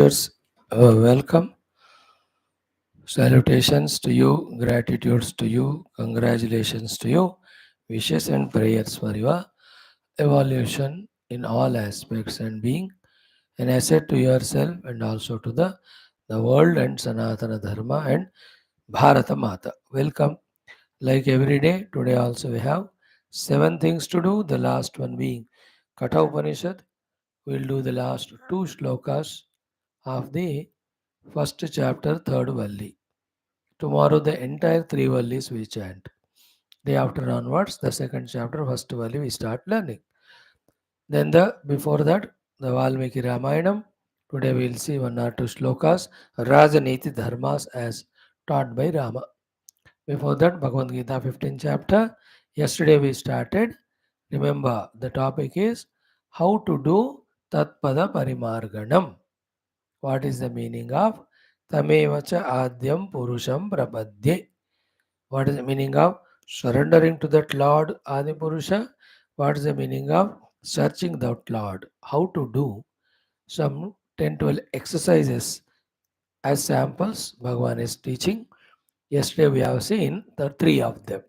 Yes, welcome. Salutations to you, gratitudes to you, congratulations to you, wishes and prayers for your evolution in all aspects and being an asset to yourself and also to the world and Sanatana Dharma and Bharata Mata. Welcome. Like every day, today also we have seven things to do. The last one being Katha Upanishad. We'll do the last two shlokas of the first chapter, third Valli. Tomorrow the entire three vallis we chant. Day after onwards, the second chapter, first valli we start learning. Then the before that, the Valmiki Ramayanam. Today we will see one or two shlokas, RAAJA Dharmas as taught by Rama. Before that, Bhagavad Gita 15th chapter. Yesterday we started. Remember, the topic is how to do Tatpada Parimarganam. What is the meaning of Tamevacha Adyam Purusham Prapadye? What is the meaning of surrendering to that Lord Adi Purusha? What is the meaning of searching that Lord? How to do some 10 12 exercises as samples Bhagavan is teaching. Yesterday we have seen the three of them.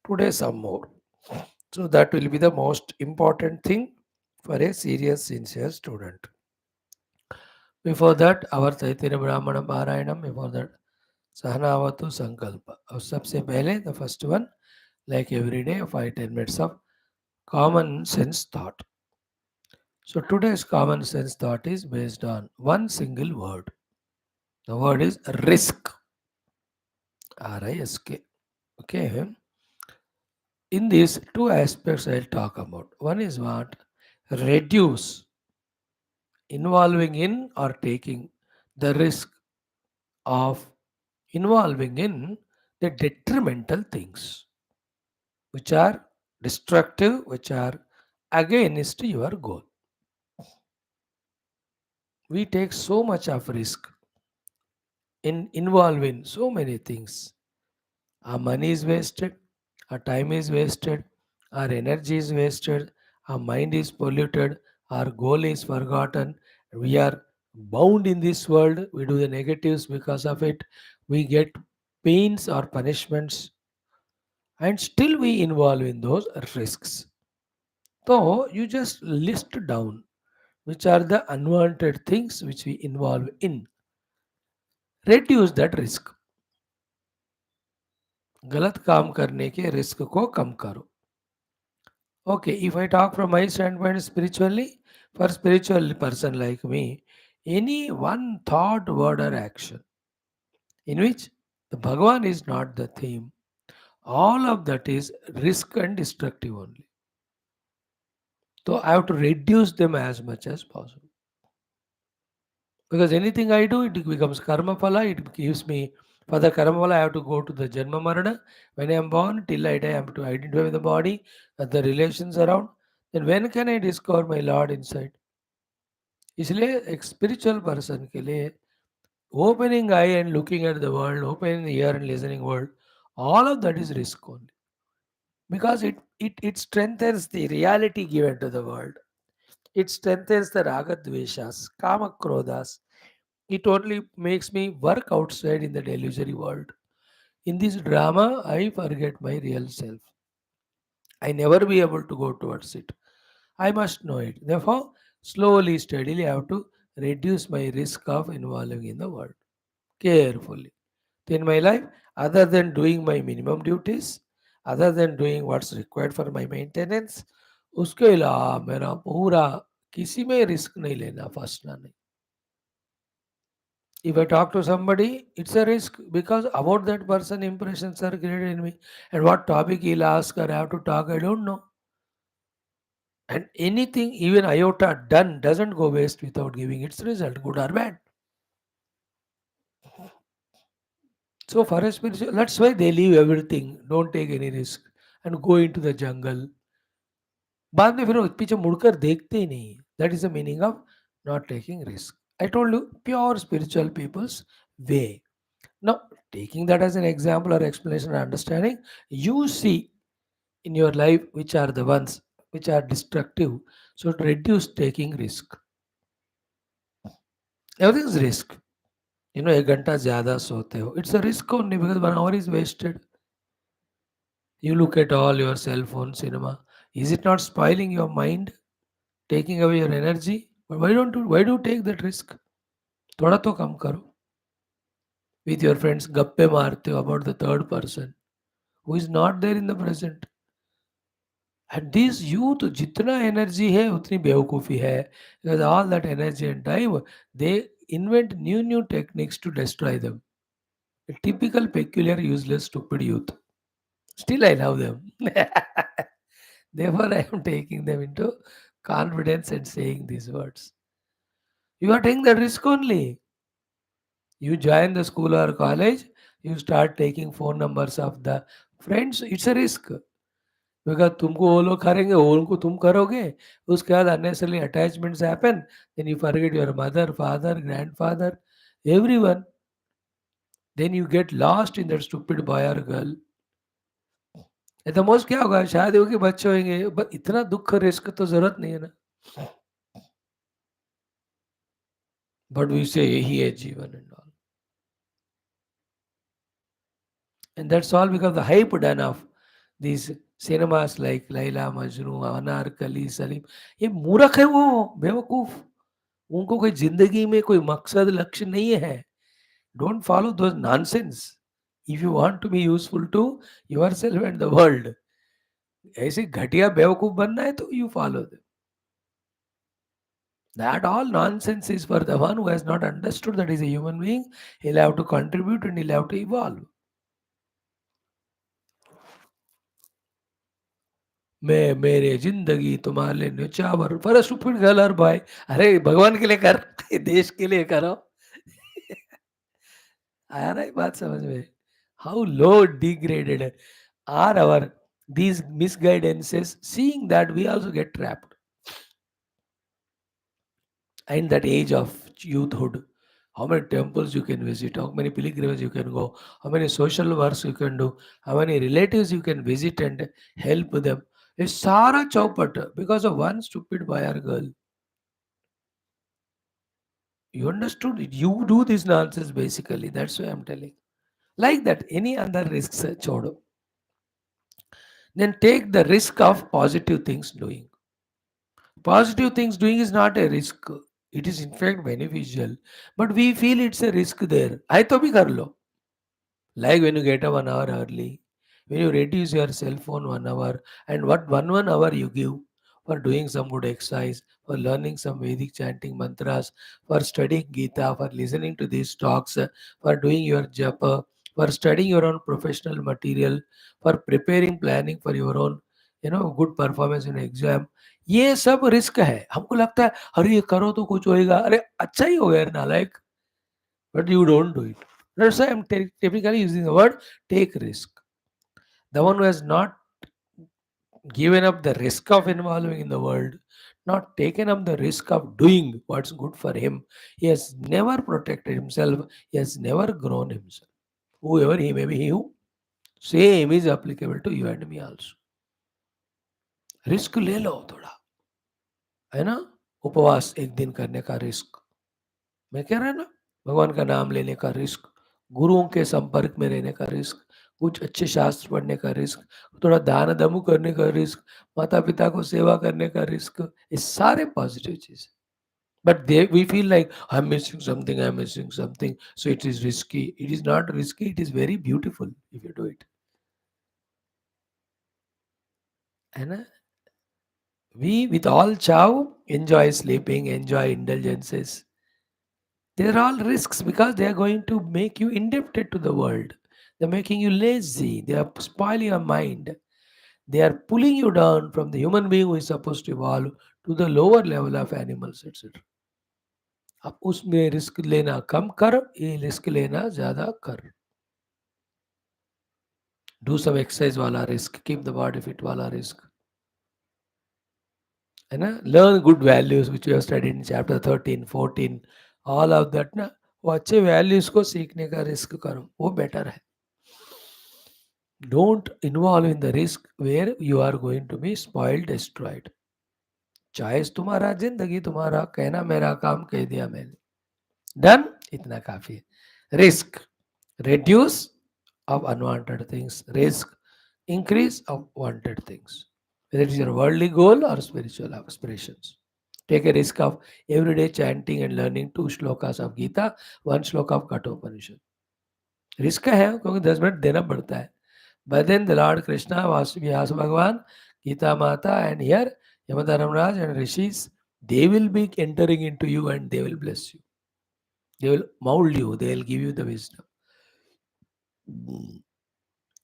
Today some more. So that will be the most important thing for a serious, sincere student. Before that, our Taittiriya Brahmana Parayanam. Before that, Sahanavatu Sankalpa. और सबसे पहले the first one, like every day, 5-10 minutes of common sense thought. So today's common sense thought is based on one single word. The word is risk. RISK. Okay. In these two aspects I'll talk about. One is what? Reduce involving in or taking the risk of involving in the detrimental things which are destructive, which are against your goal. We take so much of risk in involving so many things. Our money is wasted, our time is wasted, our energy is wasted, our mind is polluted, our goal is forgotten. We are bound in this world. We do the negatives because of it. We get pains or punishments, and still we involve in those risks. So you just list down which are the unwanted things which we involve in. Reduce that risk. गलत काम करने के risk को कम करो. Okay, if I talk from my standpoint spiritually, for spiritual person like me, any one thought, word or action in which the Bhagavan is not the theme, all of that is risk and destructive only. So I have to reduce them as much as possible. Because anything I do, it becomes karma phala, it gives me, for the karma phala, I have to go to the Janma Marana. When I am born, till I die, I have to identify with the body, the relations around. Then when can I discover my Lord inside? इसलिए एक spiritual person के लिए opening eye and looking at the world, opening the ear and listening world, all of that is risk only. Because it strengthens the reality given to the world. It strengthens the raga dveshas, kama krodhas. It only makes me work outside in the illusory world. In this drama, I forget my real self. I never be able to go towards it. I must know it. Therefore, slowly, steadily, I have to reduce my risk of involving in the world carefully. In my life, other than doing my minimum duties, other than doing what's required for my maintenance, उसके अलावा मेरा पूरा किसी में risk नहीं लेना, फंसना नहीं. If I talk to somebody, it's a risk because about that person impressions are created in me. And what topic he'll ask or I have to talk, I don't know. And anything, even iota done, doesn't go waste without giving its result, good or bad. So for a spiritual, that's why they leave everything, don't take any risk and go into the jungle. बाद में फिर वो पीछे मुड़कर देखते ही नहीं. That is the meaning of not taking risk. I told you, pure spiritual people's way. Now, taking that as an example or explanation or understanding, you see in your life which are the ones which are destructive. So, to reduce taking risk. Everything is risk. एक घंटा ज़्यादा सोते हो. It's a risk only because 1 hour is wasted. You look at all your cell phone cinema. Is it not spoiling your mind, taking away your energy? But why do you take that risk? थोड़ा तो कम करो. With your friends गप्पे मारते हो about the third person who is not there in the present. And this youth जितना energy है उतनी बेवकूफ़ी है. Because all that energy and time they invent new techniques to destroy them. A typical peculiar useless stupid youth. Still I love them. Therefore I am taking them into confidence and saying these words. You are taking the risk only. You join the school or college, you start taking phone numbers of the friends. It's a risk. Because तुमको वो लोग करेंगे, वो उनको तुम करोगे, उसके बाद unnecessary attachments happen, then you forget your mother, father, grandfather, everyone, then you get lost in that stupid boy और गर्ल. एट द मोस्ट क्या होगा, शादी होगी, बच्चे होंगे, ब इतना दुःख रिस्क तो ज़रूरत नहीं है ना. बट वी से यही है जीवन and all. And that's all because the hype done of these cinemas like Laila Majnू, अनारकली, सलीम. ये मूर्ख है वो, बेवकूफ़. उनको कोई ज़िंदगी में कोई मकसद, लक्ष्य नहीं है. Don't follow those nonsense. If you want to be useful to yourself and the world, ऐसे घटिया बेवकूफ़ बनना है तो you follow them. That all nonsense is for the one who has not understood that he's a human being. He'll have to contribute and he'll have to evolve. मैं मेरे ज़िंदगी तुम्हारे लिए न्योछावर फॉर अ स्टूपिड गर्ल और boy. अरे भगवान के लिए कर, देश के लिए करो. आया ना ये बात समझ में? How low degraded are our these misguidances, seeing that we also get trapped in that age of youthhood. How many temples you can visit, how many pilgrimages you can go, how many social works you can do, how many relatives you can visit and help them. ये सारा चौपट because of one stupid boy or girl. You understood it? You do this nonsense basically. That's why I'm telling. Like that, any other risks chodo. Then take the risk of positive things doing. Positive things doing is not a risk. It is in fact beneficial. But we feel it's a risk there. I to bhi kar lo. Like when you get up 1 hour early, when you reduce your cell phone 1 hour, and what one hour you give for doing some good exercise, for learning some Vedic chanting mantras, for studying Geetha, for listening to these talks, for doing your japa, for studying your own professional material, for preparing, planning for your own, good performance in exam. ये सब risk है. हमको लगता है अरे ये करो तो कुछ होएगा. अरे अच्छा ही होगा यार नालायक. But you don't do it. That's why I'm typically using the word take risk. The one who has not given up the risk of involving in the world, not taken up the risk of doing what's good for him, he has never protected himself, he has never grown himself. Whoever he may be, same is applicable to you and me also. Risk ले लो थोड़ा, है ना. उपवास एक दिन करने का risk, मैं कह रहा है ना. भगवान का नाम लेने का रिस्क, गुरुओं के संपर्क में रहने का रिस्क, कुछ अच्छे शास्त्र पढ़ने का रिस्क, थोड़ा दान दमू करने का रिस्क, माता पिता को सेवा करने का रिस्क, ये सारे पॉजिटिव चीज. But they we feel like I am missing something, I am missing something, so it is risky. It is not risky, it is very beautiful if you do it, है ना. We with all चाव enjoy sleeping, enjoy intelligences. They're all risks because they are going to make you indebted to the world. They're making you lazy. They are spoiling your mind. They are pulling you down from the human being who is supposed to evolve to the lower level of animals, etc. अब उसमें risk लेना कम कर, ये risk लेना ज्यादा कर. Do some exercise वाला risk, keep the body fit वाला रिस्क, है ना. Learn good values which you have studied in chapter 13, 14, all of that ना. वो अच्छे वैल्यूज को सीखने का रिस्क करो, वो बेटर है. Don't involve in the risk where you are going to be spoiled, destroyed. Choice तुम्हारा, जिंदगी तुम्हारा, कहना मेरा काम, कह दिया मैंने. डन, इतना काफी है. Risk, reduce of unwanted things, risk, increase of wanted things. Whether it is your worldly goal or spiritual aspirations. Take a risk of everyday chanting and learning 2 shlokas of Geetha, 1 shloka of Katha Upanishad. Risk है क्योंकि 10 minute देना पड़ता है. But then the Lord Krishna, Vyasa Bhagavan, Geeta Mata, and here Yamadharmaraj and Rishis, they will be entering into you and they will bless you. They will mold you, they will give you the wisdom.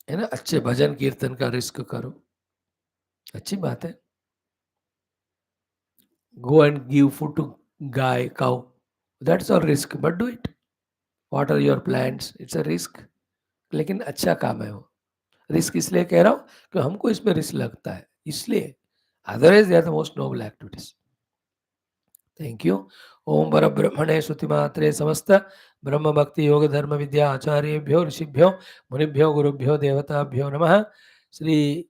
है ना. अच्छे भजन कीर्तन का risk करो, अच्छी बात है. Go and give food to गाय cow, that's all risk, but do it. What are your plans, it's a risk, लेकिन अच्छा काम है वो. रिस्क इसलिए कह रहा हूँ कि हमको इसमें रिस्क लगता है, इसलिए. Otherwise they are the most noble activities. Thank you. ओम वर ब्रह्मणे श्रुतिमात्रे समस्त ब्रह्म भक्ति योग धर्म विद्या आचार्येभ्यो ऋषिभ्यो मुनिभ्यो गुरुभ्यो देवताभ्यो नमः. श्री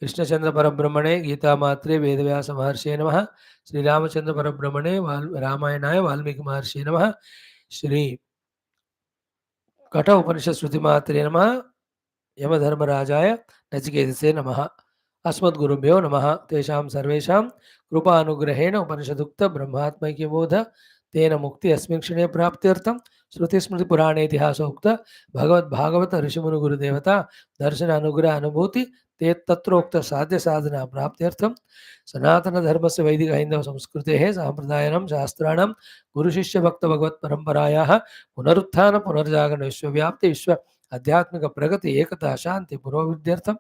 कृष्णचंद्र परब्रह्मणे गीता मात्रे वेदव्यास महर्षि नमः. श्री रामचंद्र परब्रह्मणे रामायणाय वाल्मीकि महर्षि नमः. श्री कठ उपनिषद श्रुति मात्रे नमः. यमधर्मराजाय नचिकेतसे नमः. अस्मद्गुरुभ्यो नमः. तेषां सर्वेषां कृपानुग्रहेण उपनिषदुक्त ब्रह्मात्मैक्यबोध तेन मुक्ति अस्मिन् क्षणे प्राप्त्यर्थं श्रुतिस्मृतिपुराणेतिहासोक्त भगवद्भागवत ऋषिमुनिगुरुदेवता दर्शन अनुग्रह अनुभूति ते तत्रोक्त साध्य साधना प्राप्त्यर्थं सनातन धर्मस्य वैदिक हैंदव संस्कृतेः साम्प्रदायिनां शास्त्राणां गुरुशिष्य भक्त भगवत परंपरायाः पुनरुत्थान पुनर्जागरण विश्वव्याप्ति विश्व आध्यात्मिक प्रगति एकता शांति पुरोभिवृद्ध्यर्थम्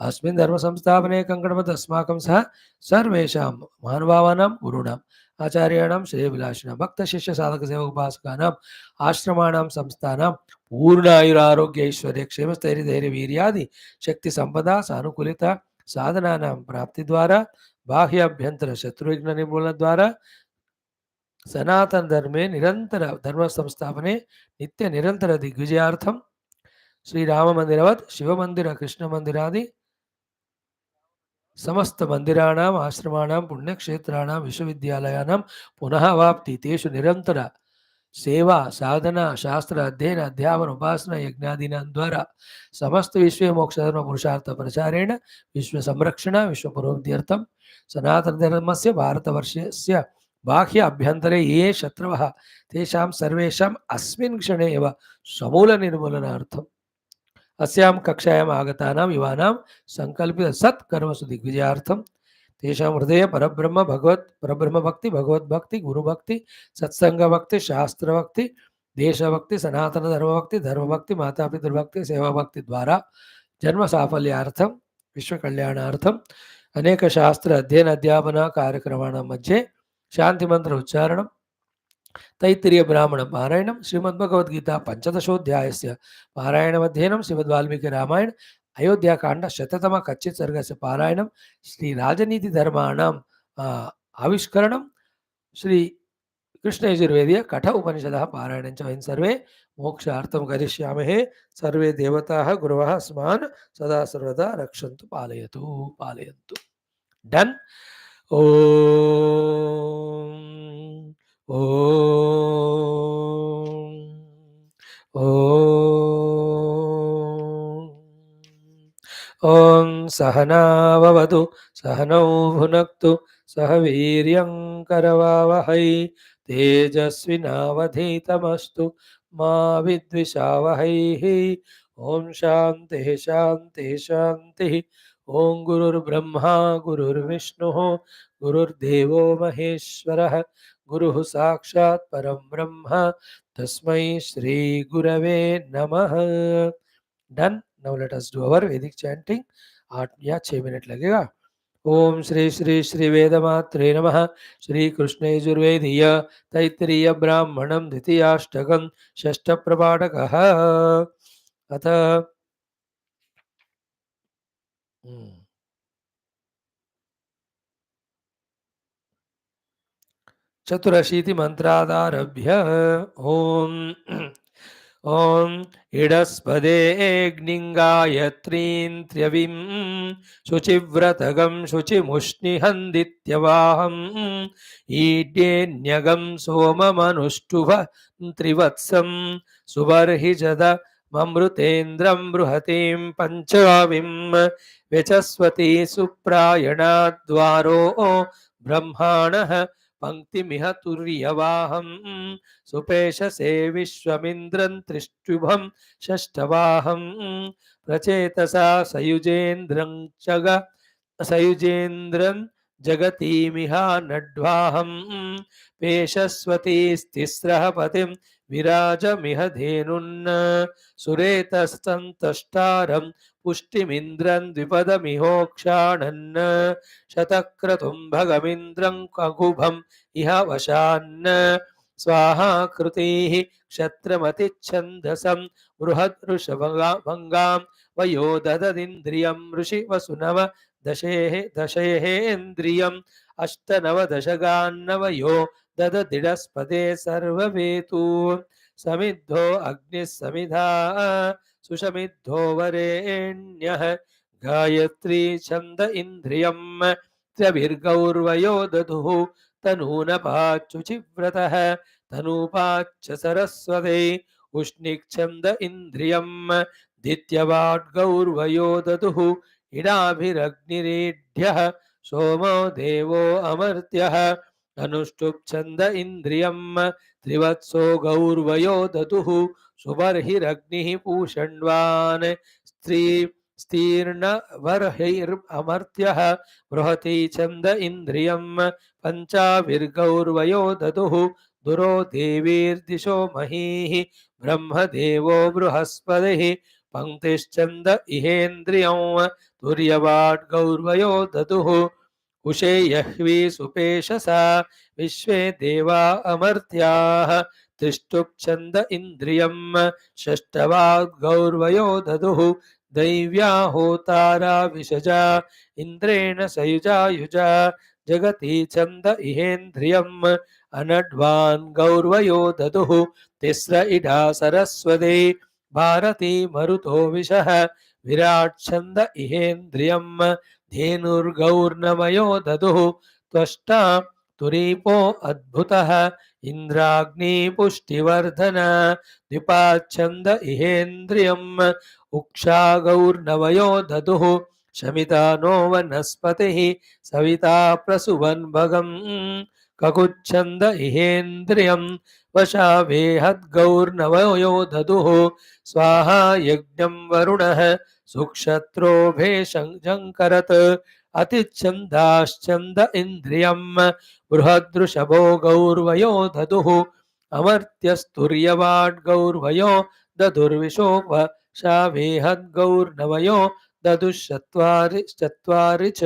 अस्मिन् धर्म संस्थापने कंकणबद्ध अस्माकं सह सर्वेषां महानुभावानां गुरूणाम् आचार्याणां श्रेयभिलाषिणां भक्त शिष्य साधक सेवक उपासकानाम् आश्रमाणां संस्थानां पूर्णायुरारोग्य ऐश्वर्य क्षेम स्थैर्य धैर्य वीर्यादि शक्ति संपदा सानुकूलिता साधनानां प्राप्ति द्वारा बाह्य अभ्यंतर शत्रुघ्न निर्मूलन द्वारा सनातन धर्मे निरंतर धर्म संस्थापने नित्य निरंतर दिग्विजयार्थम श्री राम मंदिरवत् शिव मंदिर कृष्ण मंदिरादि समस्त मंदिराणाम् आश्रमाणां पुण्यक्षेत्राणां विश्वविद्यालयानां पुनः वाप्ति तेषु निरंतर सेवा साधना शास्त्र अध्ययन अध्यापन उपासना यज्ञादीनां द्वारा समस्त विश्व मोक्ष धर्म पुरुषार्थ प्रचारेण विश्व संरक्षण विश्व पुरोभिवृद्ध्यर्थं सनातन धर्मस्य भारतवर्षस्य बाह्य अभ्यन्तरे ये शत्रवः तेषां सर्वेषाम् अस्मिन् क्षणे एव समूल निर्मूलनार्थम् अस्यां कक्षायाम् आगतानां युवानां संकल्पित सत्कर्मसु दिग्विजयार्थं तेषां हृदय परब्रह्म भगवत परब्रह्म भक्ति भगवत भक्ति गुरु भक्ति सत्संग भक्ति शास्त्र भक्ति देशभक्ति सनातन धर्म भक्ति माता पितृभक्ति सेवा भक्ति द्वारा जन्म साफल्यार्थं विश्व कल्याणार्थं अनेक शास्त्र अध्ययन अध्यापन कार्यक्रमाणां मध्ये शांति मंत्र उच्चारणं तैत्तिरीय ब्राह्मण पारायणं श्रीमद्भगवद्गीता पंचदशोऽध्यायस्य पारायणमध्ययनं श्रीमद्वाल्मीकि रामायण अयोध्याकाण्ड शततम कच्चित् सर्गस्य पारायणं श्री राजनीतिधर्माणां आविष्करणं श्री कृष्णयजुर्वेदीय कठ उपनिषदः पारायणं च वयं सर्वे मोक्षार्थं करिष्यामहे. सर्वे देवताः गुरवः अस्मान् सदा सर्वदा रक्षन्तु पालयतु पालयन्तु. डन. ओम ओम ओम ओम सहनाववतु सहनौ भुनक्तु सह वीर्यं करवावहै तेजस्विनावधीतमस्तु मा विद्विषावहैः. ओम शांति शांति शांति. ओम गुरुर्ब्रह्मा गुरुर्विष्णुः गुरुर्देवो महेश्वरः गुरुः साक्षात् परं ब्रह्म तस्मै श्री गुरवे नमः. Done. Now let us do our वैदिक चैंटिंग. 8 या 6 मिनट लगेगा. ओम श्री श्री श्री वेदमात्रे नमः. श्री कृष्ण यजुर्वेदीय तैत्तिरीय ब्राह्मणं द्वितीयाष्टकं षष्ठ प्रपाठकः. अथ चतुरशीति मंत्रादारभ्य. ओम ॐ इडस्पदेऽग्निङ्गायत्रीं त्र्यविं शुचिव्रतगं शुचिमुष्णिहन्दित्यवाहम् ईड्येन्यगं सोममनुष्टुभ त्रिवत्सं सुबर्हिजद ममृतेन्द्रं बृहतीं पञ्चविं व्यचस्वती सुप्रायणाद्वारो ब्रह्माणः पङ्क्तिमिह तुर्यवाहम् सुपेशसे विश्वमिन्द्रं त्रिष्टुभं षष्ठवाहं प्रचेतसा सयुजेन्द्रं सयुजेन्द्रं जगतीमिहा नड्वाहं पेशस्वतीस्तिस्रः पतिं विराजमिह धेनुन् सुरेतस्तन्तष्टारं पुष्टिमिन्द्रं द्विपदमिहोक्षाणन् शतक्रतुं भगमिन्द्रं ककुभम् इह वशान् स्वाहा कृतिः क्षत्रमतिच्छन्दसं बृहदृषभङ्गां वयो दददिन्द्रियं ऋषिवसुनव दशेहेन्द्रियम् अष्टनवदशगान्नवयो दददिडस्पदे सर्ववेतु समिद्धो अग्निः समिधा सुषमिद्धो वरेण्यः गायत्री छन्द इन्द्रियं त्र्यभिर्गौर्वयो दधुः तनूनपाच्युचिव्रतः तनूपाच्च सरस्वती उष्णिक्छन्द इन्द्रियं दित्यवाड्गौर्वयो दधुः इडाभिरग्निरेढ्यः सोमो देवो अमर्त्यः अनुष्टुप्छन्द इन्द्रियं त्रिवत्सो गौर्वयो दधुः सुबर्हिरग्निः पूषण्वान् स्त्री स्तीर्णवर्हिरमर्त्यः बृहती छन्द इन्द्रियं पञ्चाभिर्गौर्वयो दधुः दुरो देवीर्दिशो महीः ब्रह्मदेवो बृहस्पतिः पङ्क्तिश्चन्द इहेन्द्रियं तुर्यवाड्गौर्वयो दधुः उषे यह्वी सुपेशसा विश्वे देवा अमर्त्याः तिष्ठुप्छन्द इन्द्रियं षष्ठवाग्गौर्वयो दधुः दैव्या होतारा विषजा इन्द्रेण सयुजा जगति छन्द इहेन्द्रियम् अनड्वान् गौर्वयो दधुः तिस्र इडा सरस्वती भारती मरुतो विशः विराट् छन्द इहेन्द्रियम् धेनुर्गौर्नमयो दधुः त्वष्टा तुरीपो अद्भुतः इन्द्राग्नि पुष्टिवर्धन द्विपाच्छन्द इहेन्द्रियम् उक्षा गौर्नवयो दधुः शमिता नो वनस्पतिः सविता प्रसुवन् भगम् ककुच्छन्द इहेन्द्रियं वशावेहद्गौर्नवयो दधुः स्वाहा यज्ञं वरुणः सुक्षत्रोभेशङ्करत् अतिच्छन्दाश्चन्द इन्द्रियं बृहदृषभो गौर्वयो दधुः अमर्त्यस्तुर्यवाड्गौर्वयो दधुर्विशोप शावेहद्गौर्नवयो दधुश्चत्वारि च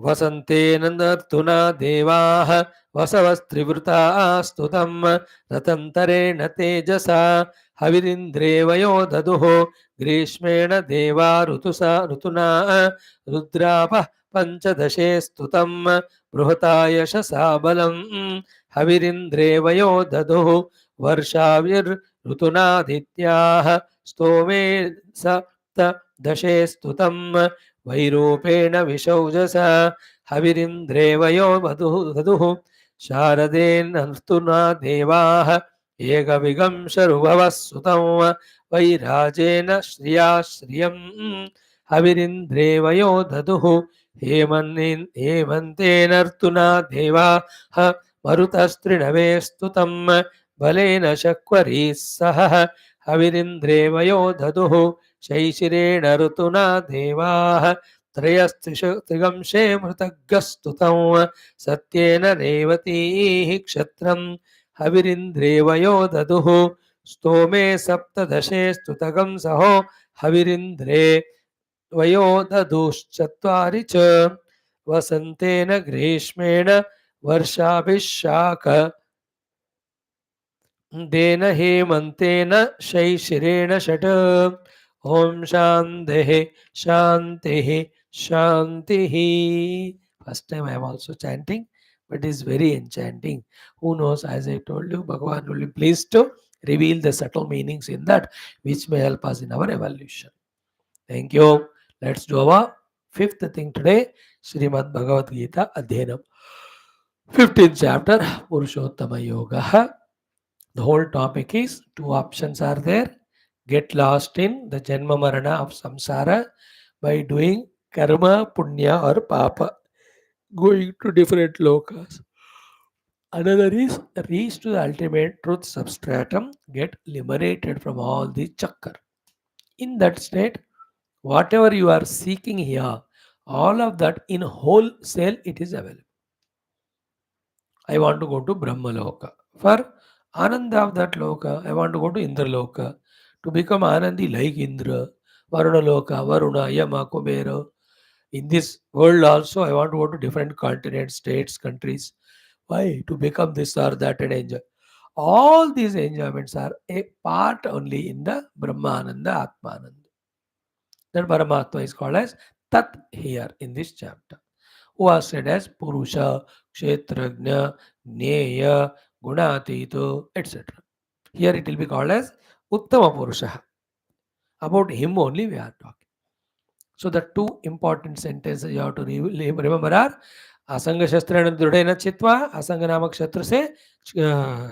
वसन्तेन नर्तुना देवाः वसवस्त्रिवृताः स्तुतं रतन्तरेण तेजसा हविरिन्द्रेवयो दधुः ग्रीष्मेण देवा ऋतुना रुद्रापः पञ्चदशे स्तुतं बृहता यशसा बलं हविरिन्द्रेवयो दधुः वर्षाविर्ऋतुनादित्याः स्तोमे सप्तदशे स्तुतं वैरूपेण विशौजसा हविरिन्द्रेवयो दधुः शारदेनर्तुना देवाः एकविगंशरुभवः सुतं वैराजेन श्रिया श्रियं हविरिन्द्रेवयो दधुः हेमन्तेनर्तुना देवाः मरुतस्त्रिणवे स्तुतं बलेन शक्वरीः सह हविरिन्द्रेवयो दधुः शैशिरेण ऋतुना देवाः त्रयस्त्रिगंशे मृतग्गस्तुतं सत्येन रेवतीः क्षत्रं हविरिन्द्रेवयो दधुः स्तोमे सप्तदशे स्तुतगं सहो हविरिन्द्रे वयो दधुश्चत्वारि च वसन्तेन ग्रीष्मेण वर्षाभिः देन हेमन्तेन शैशिरेण षट् ॐ शान्तिः शान्तिः शान्तिः. First time I am also chanting, but it is very enchanting. Who knows, as I told you, Bhagavan will be pleased to reveal the subtle meanings in that which may help us in our evolution. Thank you. Let's do our fifth thing today. Srimad Bhagavad Gita Adhyanam. 15th chapter, Purushottama Yoga. The whole topic is two options are there. Get lost in the Janma Marana of samsara by doing karma, punya or papa, going to different lokas. Another is reach to the ultimate truth substratum, get liberated from all the chakkar. In that state, whatever you are seeking here, all of that in wholesale it is available. I want to go to Brahma Loka. For Ananda of that Loka, I want to go to Indra Loka. To become Anandi like Indra, Varuna Loka, Varuna, Yama, Kubera. In this world also, I want to go to different continents, states, countries. Why? To become this or that and enjoy. All these enjoyments are a part only in the Brahmananda, Atmananda. That Paramatma is called as Tat here in this chapter, who are said as Purusha, Kshetrajna, Neya, Gunatito, etc. Here it will be called as Uttama Purusha. About him only we are talking. So the two important sentences you have to remember are Asanga Shastrana Drudena Chitva, Asanga Namak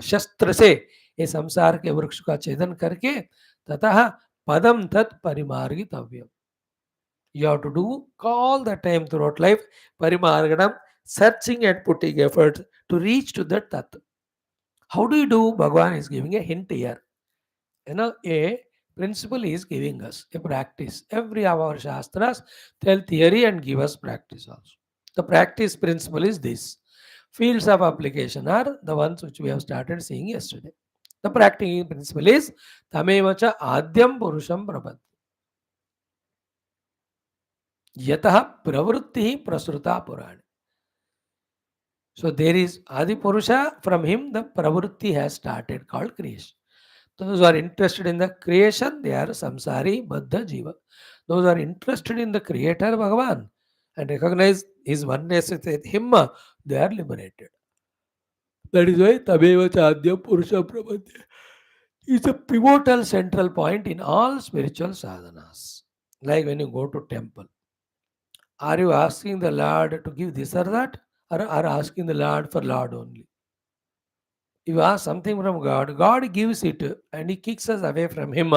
Shastra se ये संसार के वृक्ष का छेदन करके ततः पदम तत् परिमार्गितव्यम. You have to do all the time throughout life parimarganam, searching and putting effort to reach to that tat. How do you do? Bhagavan is giving a hint here. A principle is giving us a practice. Every of our shastras tell theory and give us practice also. The practice principle is this. Fields of application are the ones which we have started seeing yesterday. The practicing principle is tamevacha adyam purusham prabhat. Yatah pravrutti prasruta purana. So there is Adi Purusha, from him the pravrutti has started called creation. Those who are interested in the creation, they are samsari, baddha, jiva. Those who are interested in the creator, Bhagavan, and recognize his oneness with him, they are liberated. That is why Tameva Chadya Purusha Prabhati is a pivotal central point in all spiritual sadhanas. Like when you go to temple, are you asking the Lord to give this or that? Or are asking the Lord for Lord only? You ask something from God, God gives it and He kicks us away from Him,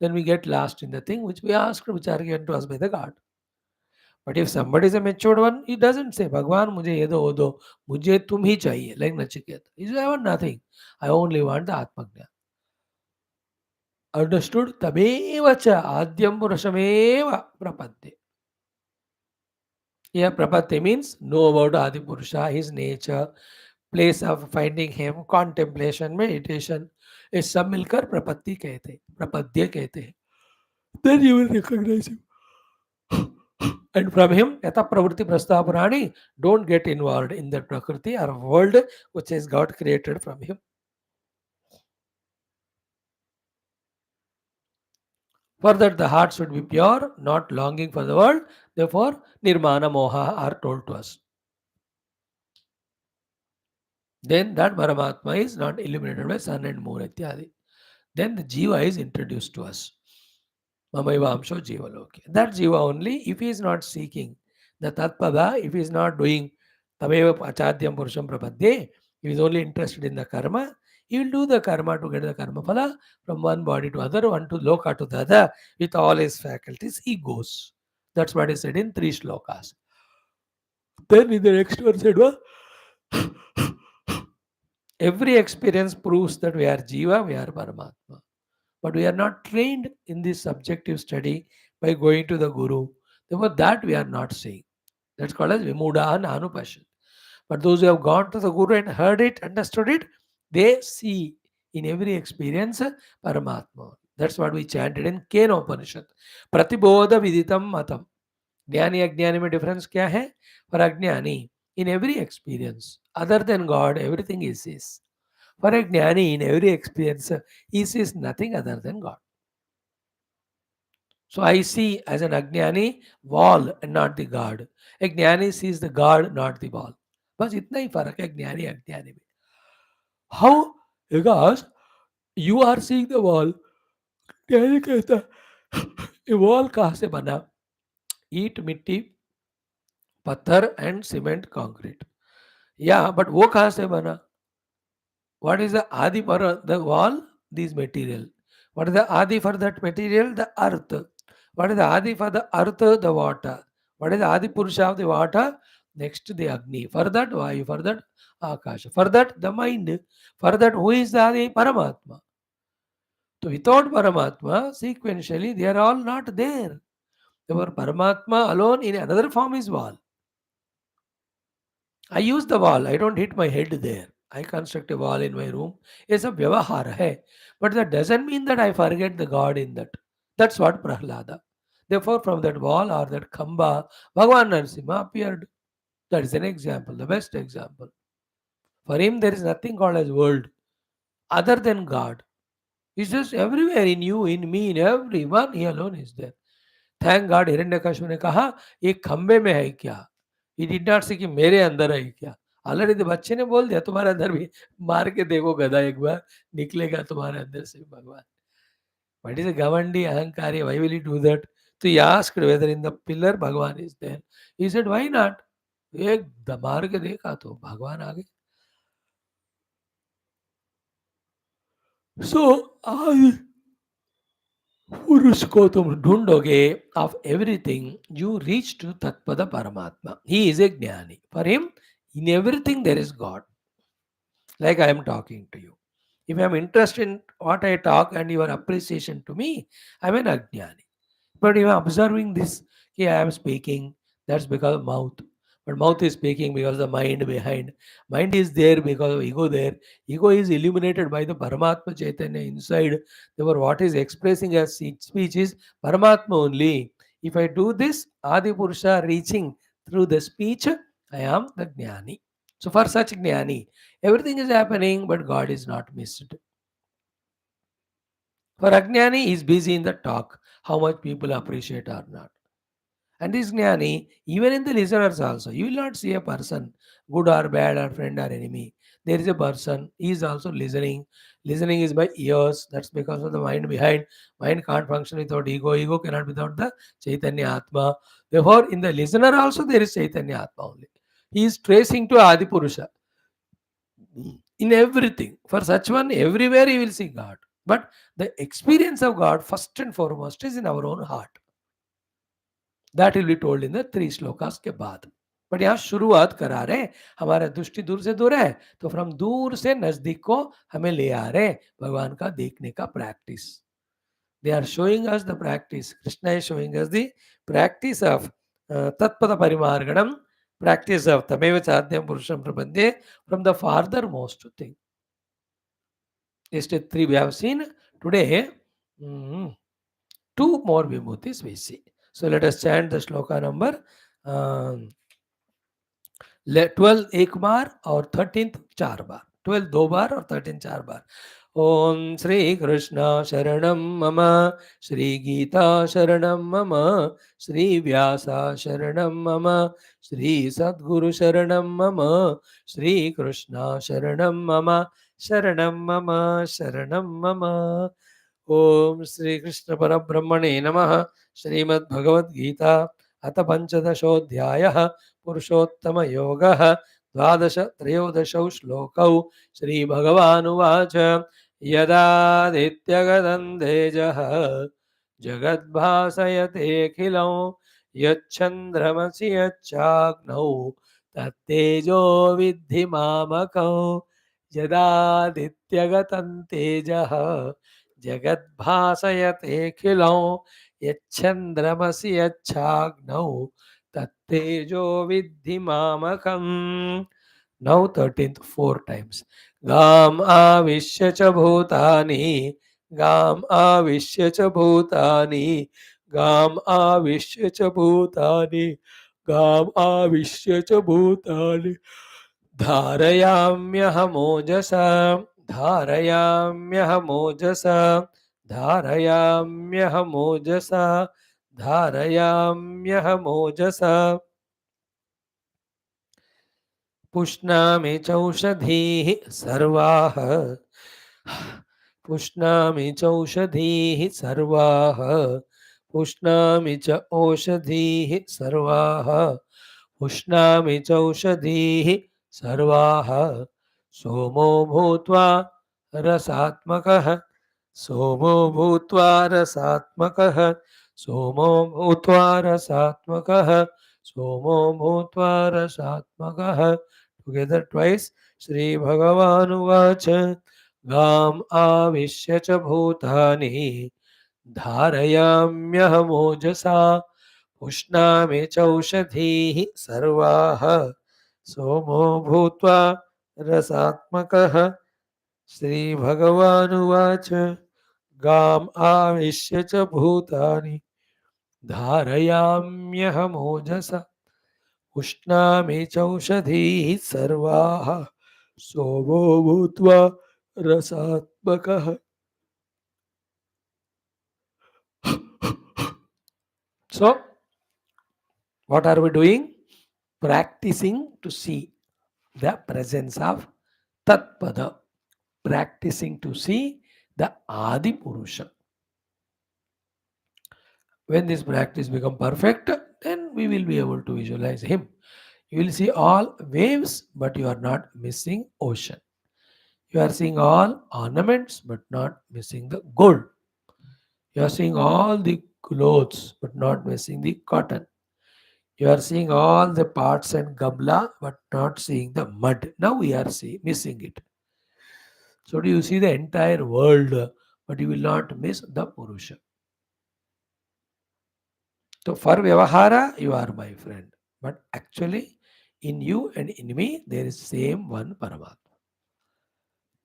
then we get lost in the thing which we asked, which are given to us by the God. But if somebody is a matured one, he doesn't say, Bhagwan, mujhe ye do, wo do, mujhe tum hi chahiye, like Nachiketa. He says, I want nothing. I only want the Atmagnya. Understood? Tameva cha adyam purushameva prapadde. Here, prapadde means know about Adi Purusha, his nature, place of finding him, contemplation, meditation. ये सब मिलकर प्रपत्ति कहते हैं, प्रपद्य कहते हैं. Then you will recognize him. And from him, yata pravritti prastha purani, don't get involved in the prakriti or world which is God created from him. For that the heart should be pure, not longing for the world. Therefore, nirmana moha are told to us. Then that Paramatma is not illuminated by sun and moon ityadi. Then the jiva is introduced to us. Mamaiva amsho jiva loke. That jiva only, if he is not seeking the tatpada, if he is not doing tameva achadyam purusham prapadye, he is only interested in the karma, he will do the karma to get the karma phala from one body to other, one to loka to the other, with all his faculties, he goes. That's what is said in 3 shlokas. Then in the next one said, what? Every experience proves that we are jiva, we are Paramatma. But we are not trained in this subjective study by going to the Guru. Therefore, that we are not seeing. That's called as Vimudaha Nanupashan. But those who have gone to the Guru and heard it, understood it, they see in every experience Paramatma. That's what we chanted in Kena Upanishad. Pratibodha Viditam Matam. Jnani Ajnani mein difference kya hai? For Ajnani, in every experience, other than God, everything is His. For a Jnani, in every experience, he sees nothing other than God. So I see as an Ajnani wall and not the God. A Jnani sees the God, not the wall. बस इतना ही फर्क है ज्ञानी अज्ञानी में. How? Because You are seeing the wall. क्या कहता ये वॉल कहाँ से बना? ईट, मिट्टी, पत्थर एंड सीमेंट, कंक्रीट. या बट वो कहाँ से बना? What is the Adi for the wall? This material. What is the Adi for that material? The earth. What is the Adi for the earth? The water. What is the Adi Purusha of the water? Next the Agni. For that Vayu. For that Akasha. For that the mind. For that who is the Adi? Paramatma. So without Paramatma, sequentially they are all not there. Therefore Paramatma alone in another form is wall. I use the wall. I don't hit my head there. I construct a wall in my room. It's a vyavahara. Hai. But that doesn't mean that I forget the God in that. That's what Prahlada. Therefore, from that wall or that khamba, Bhagavan Narasimha appeared. That is an example, the best example. For him, there is nothing called as world other than God. He's just everywhere in you, in me, in everyone. He alone is there. Thank God Hiranyakashyap ने कहा ये खंबे में है क्या? He did not से कि मेरे अंदर है क्या? ऑलरेडी बच्चे ने बोल दिया तुम्हारे अंदर भी मार के देखो गधा एक बार निकलेगा तुम्हारे अंदर से भगवान. What is a Gavandi Ahankari? Why will he do that? So he asked whether in the pillar Bhagwan is there. He said, why not? एक मार के देखा तो भगवान आ गए. So आज पुरुष को तुम ढूंढोगे of everything, you reach to Tatpada Paramatma. He is a Jnani. For him, in everything there is God. Like I am talking to you. If I am interested in what I talk and your appreciation to me, I am an Ajnani. But if I am observing this, okay, I am speaking, that's because of mouth. But mouth is speaking because the mind behind. Mind is there because of ego there. Ego is illuminated by the Paramatma Chaitanya inside. Therefore, what is expressing as speech is Paramatma only. If I do this, Adi Purusha reaching through the speech, I am the Jnani. So for such Jnani, everything is happening, but God is not missed. For Ajnani, he is busy in the talk, how much people appreciate or not. And this Jnani, even in the listeners also, you will not see a person, good or bad or friend or enemy. There is a person, he is also listening. Listening is by ears. That's because of the mind behind. Mind can't function without ego. Ego cannot without the Chaitanya Atma. Therefore, in the listener also there is Chaitanya Atma only. He is tracing to Adi Purusha in everything. For such one, everywhere he will see God. But the experience of God, first and foremost, is in our own heart. That will be told in the 3 shlokas के बाद. But यहाँ शुरुआत करा रहे, हमारा दृष्टि दूर से दूर है, तो फ्रॉम दूर से नजदीक को हमें ले आ रहे भगवान का देखने का practice. They are showing us the practice. Krishna is showing us the practice of Tatpada Parimarganam, practice of Tameva Chadyam Purusham Prabhande from the farthermost thing. Yesterday 3 we have seen. Today, 2 more vibhutis we see. So let us chant the shloka number 12 एक बार और 13th 4 बार. 12 2 बार और 13 4 बार. ओम श्री कृष्ण शरणम मम, श्री गीता शरणम मम, श्री व्यासा शरणम मम, श्री सद्गुरु शरणम मम, श्री कृष्ण शरणम मम, शरणम मम, शरणम मम. ओम श्री कृष्ण परब्रह्मणे नमः. श्रीमद्भगवद्गीता अथ पंचदशोऽध्यायः पुरुषोत्तम योगः. द्वादश त्रयोदशौ श्लोकौ. श्रीभगवानुवाच यदादित्यगतं तेजः जगद्भासयतेऽखिलं यच्चन्द्रमसि यच्चाग्नौ तत्तेजो विद्धि मामकौ. यदादित्यगतं तेजः जगद्भासयतेऽखिलं यच्चन्द्रमसि यच्चाग्नौ तत्तेजो विद्धि मामकम्. Now 13th 4 times. Gam avisya cha bhutani, gam avisya cha bhutani, gam avisya cha bhutani, gam avisya cha bhutani. Dharayamyaham ojasa, dharayamyaham ojasa, dharayamyaham ojasa. पुष्णामि चौषधीः सर्वाः पुष्णामि चौषधीः सर्वाः पुष्णामि च ओषधीः सर्वाः पुष्णामि चौषधीः सर्वाः सोमो भूत्वा रसात्मकः सोमो भूत्वा रसात्मकः सोमो भूत्वा रसात्मकः सोमो भूत्वा रसात्मकः टुगेदर ट्वाइस श्री भगवानुवाच गाम् आविश्य च भूतानि धारयाम्यहमोजसा पुष्णामि चौषधीः सर्वाः सोमो भूत्वा रसात्मकः श्रीभगवानुवाच गाम् आविश्य च भूतानि धारयाम्यहमोजसा पुष्णामि चौषधीः सर्वाः सोमो भूत्वा रसात्मकः. So, what are we doing? Practicing to see the presence of Tat Pada. Practicing to see the Adi Purusha. When this practice becomes perfect, then we will be able to visualize him. You will see all waves, but you are not missing ocean. You are seeing all ornaments, but not missing the gold. You are seeing all the clothes, but not missing the cotton. You are seeing all the parts and gabla, but not seeing the mud. Now we are missing it. So do you see the entire world, but you will not miss the Purusha. So for Vyavahara, you are my friend. But actually, in you and in me, there is same one Paramatma.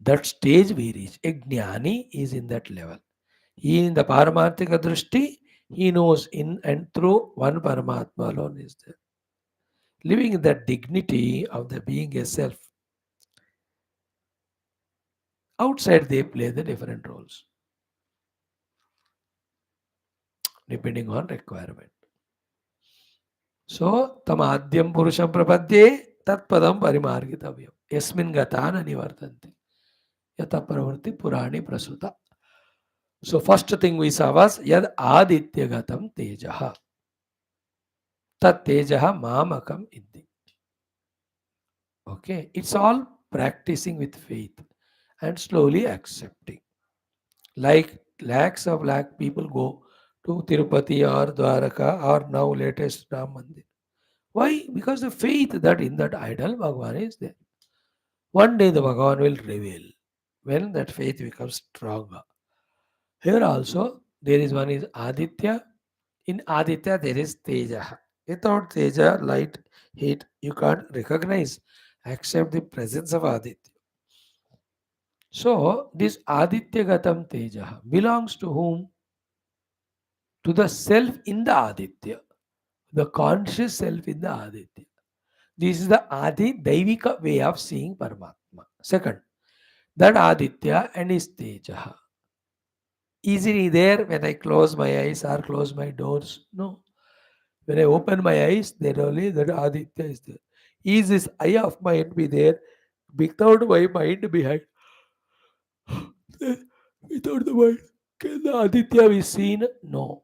That stage we reach. A Jnani is in that level. He in the Paramarthika Drishti, he knows in and through one Paramatma alone is there. Living in that dignity of the being a self. Outside they play the different roles, depending on requirement. So, tamadyam purusham prapadye tatpadam parimargitavyam. Yasmin gatana nivartanti. Yata pravrti purani prasuta. So, first thing we saw was yad aditya gatam tejaha. Tat tejaha mamakam iddi. Okay, it's all practicing with faith and slowly accepting. Like lakhs of lakh people go to Tirupati or Dwaraka or now latest Ram Mandir. Why? Because the faith that in that idol Bhagavan is there. One day the Bhagavan will reveal when that faith becomes stronger. Here also there is one is Aditya. In Aditya there is Teja. Without Teja, light, heat, you can't recognize, accept the presence of Aditya. So this Aditya Gatam Teja belongs to whom? To the self in the Aditya, the conscious self in the Aditya. This is the Adi Daivika way of seeing Paramatma. Second, that Aditya and his Teja. Is it there when I close my eyes or close my doors? No. When I open my eyes, then only that Aditya is there. Is this eye of mine be there without my mind behind? Without the mind, can the Aditya be seen? No.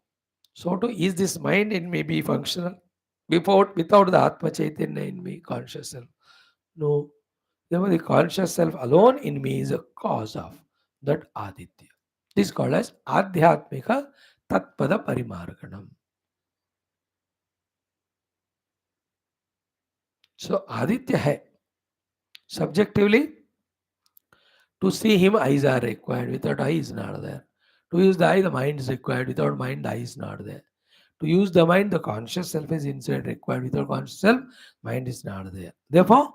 So too, is this mind in me be functional without the Atma Chaitanya in me, conscious self? No. Therefore, the conscious self alone in me is a cause of that Aditya. This is called as Adhyatmika Tatpada Parimarganam. So Aditya hai. Subjectively, to see him, eyes are required. Without eyes, not there. To use the eye, the mind is required. Without mind, the eye is not there. To use the mind, the conscious self is inside required. Without conscious self, mind is not there. Therefore,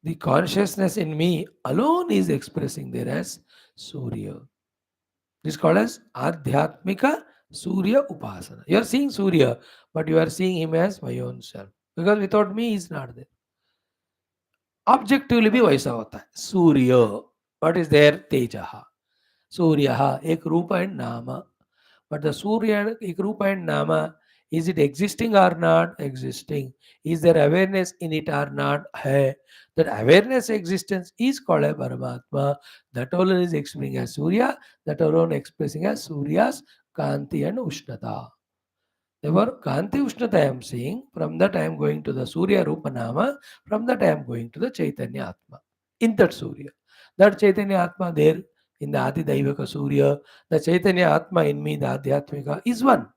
the consciousness in me alone is expressing there as Surya. This is called as Adhyatmika Surya Upasana. You are seeing Surya, but you are seeing him as my own self. Because without me, he is not there. Objectively भी वैसा होता है. Surya. What is there? Tejaha. Suryaha. Ek Rupa and Nama. But the Surya, ek Rupa and Nama, is it existing or not existing? Is there awareness in it or not? Hai. That awareness existence is called a Paramatma. That alone is expressing as Surya, that alone expressing as Surya's Kanti and Ushnata. Therefore, Kanti Ushnata I am seeing, from that I am going to the Surya Rupa Nama, from that I am going to the Chaitanya Atma. In that Surya. That Chaitanya Atma there in the Adi Daivaka Surya, the Chaitanya Atma in me, the Adhyatmika, is one.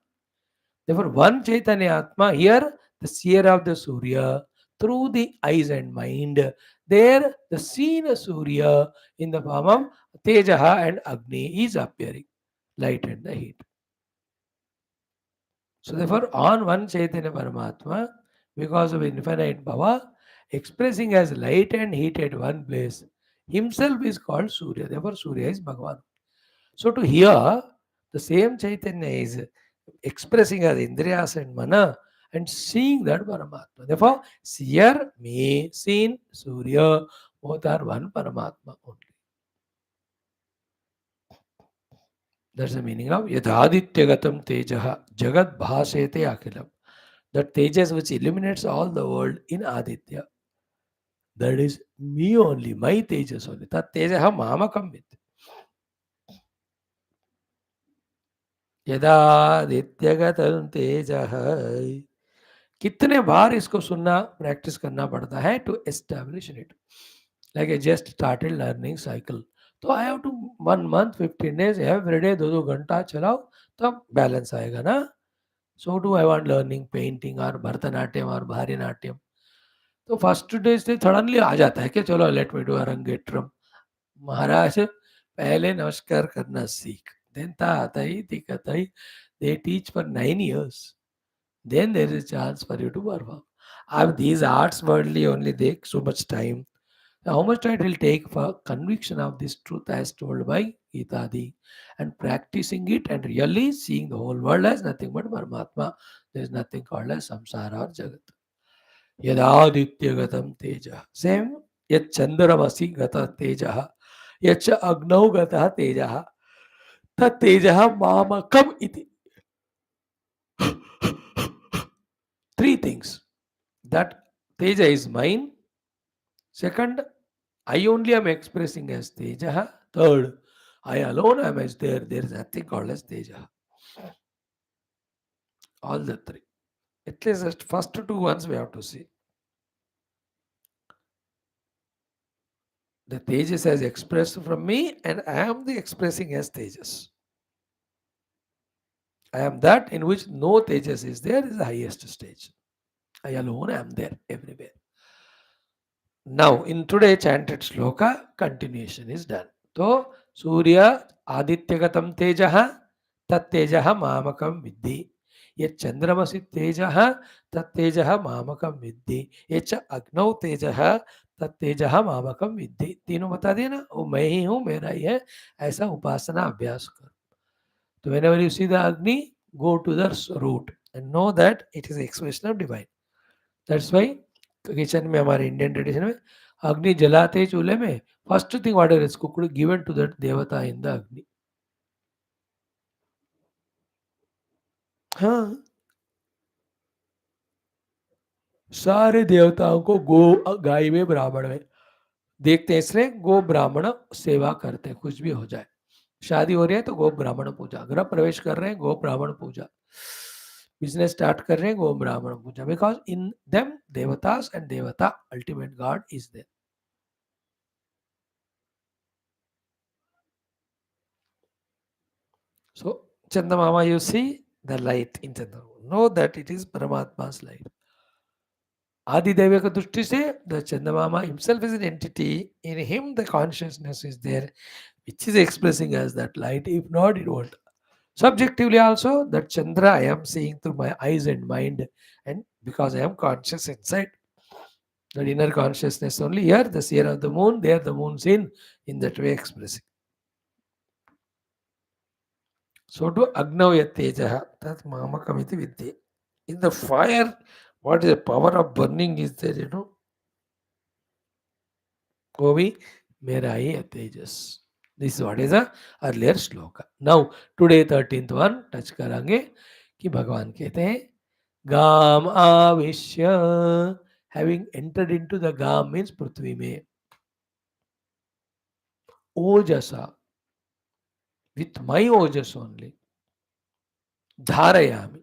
Therefore, one Chaitanya Atma here, the seer of the Surya, through the eyes and mind, there the seen Surya in the form of Tejaha and Agni is appearing, light and the heat. So therefore, on one Chaitanya Paramatma, because of infinite power, expressing as light and heat at one place, himself is called Surya. Therefore, Surya is Bhagavan. So to hear, the same Chaitanya is expressing as Indriyas and Mana and seeing that Paramatma. Therefore, seer, me, seen, Surya, both are one Paramatma only. That's the meaning of Yadadityagatam Tejaha Jagat Bhasete Akilam. That Tejas which illuminates all the world in Aditya. That is me only, my Tejas only. Tat Tejaha Mamakam with. यदादित्यगतं तेजः कितने बार इसको सुनना practice करना पड़ता है to establish it like I just started learning cycle तो I have to 1 month 15 days every day 2-2 घंटा चलाओ तब बैलेंस आएगा ना so do I want learning painting और भरतनाट्यम और भारतनाट्यम तो फर्स्ट डे से सडनली आ जाता है कि चलो लेट मी डू अरंगेट्रम महाराज पहले नमस्कार करना सीख then तातई तिकतई they teach for 9 years then there is a chance for you to perform. These arts worldly only take so much time. Now, how much time it will take for conviction of this truth as told by Geetha and practicing it and really seeing the whole world as nothing but Paramatma. There is nothing called as samsara or jagat. Yadadityagatam teja. Same. Yat chandramasi gata tejaha. Yacha agnau gata tejaha. Tat tejaha mamakam iti. Three things. That teja is mine. Second, I only am expressing as teja. Third, I alone am as there. There is nothing called as teja. All the three. At least the first two ones we have to see. The tejas has expressed from me, and I am the expressing as tejas. I am that in which no tejas is there is the highest stage. I alone am there everywhere. Now, in today chanted shloka, continuation is done. So, Surya Adityagatam Tejaha Tat Tejaha Mamakam Vidhi. Yet Chandramasi Tejaha Tat Tejaha Mamakam Vidhi. Yet Agnau Tejaha Tat Tejaha Mamakam Vidhi. तीनों बता दिए ना वो मैं ही हूँ मेरा ही है ऐसा उपासना अभ्यास कर तो whenever you see the Agni go to the root and know that it is the expression of divine. That's why kitchen में हमारे इंडियन ट्रेडिशन में अग्नि जलाते चूल्हे में first thing what is cooked given to that देवता in the अग्नि हाँ सारे देवताओं को गो गाय में ब्राह्मण में देखते हैं इसलिए गो ब्राह्मण सेवा करते हैं कुछ भी हो जाए शादी हो रही है तो गो ब्राह्मण पूजा गृह प्रवेश कर रहे हैं गो ब्राह्मण पूजा बिजनेस स्टार्ट कर रहे हैं गो ब्राह्मण पूजा because in them devatas and devata ultimate God is there. So, Chandamama, you see the light in Chandamama. Know that it is Paramatma's light. Adi Devaka Dushti se, the Chandamama himself is an entity. In him, the consciousness is there, which is expressing as that light. If not, it won't. Subjectively also, that Chandra I am seeing through my eyes and mind, and because I am conscious inside. That inner consciousness only here, the seer of the moon, there the moon's in that way expressing. So to Agnavya Tejaha, that's Mamakamiti Vidya. In the fire, what is the power of burning is there, you know? Govi Merai Tejas. This is what is a earlier shloka. Now, today 13th one, touch करेंगे कि भगवान कहते हैं गाम आविश्य having entered into the Gam means Prithvi mein. Ojasa, with my ojas only. Dharayami,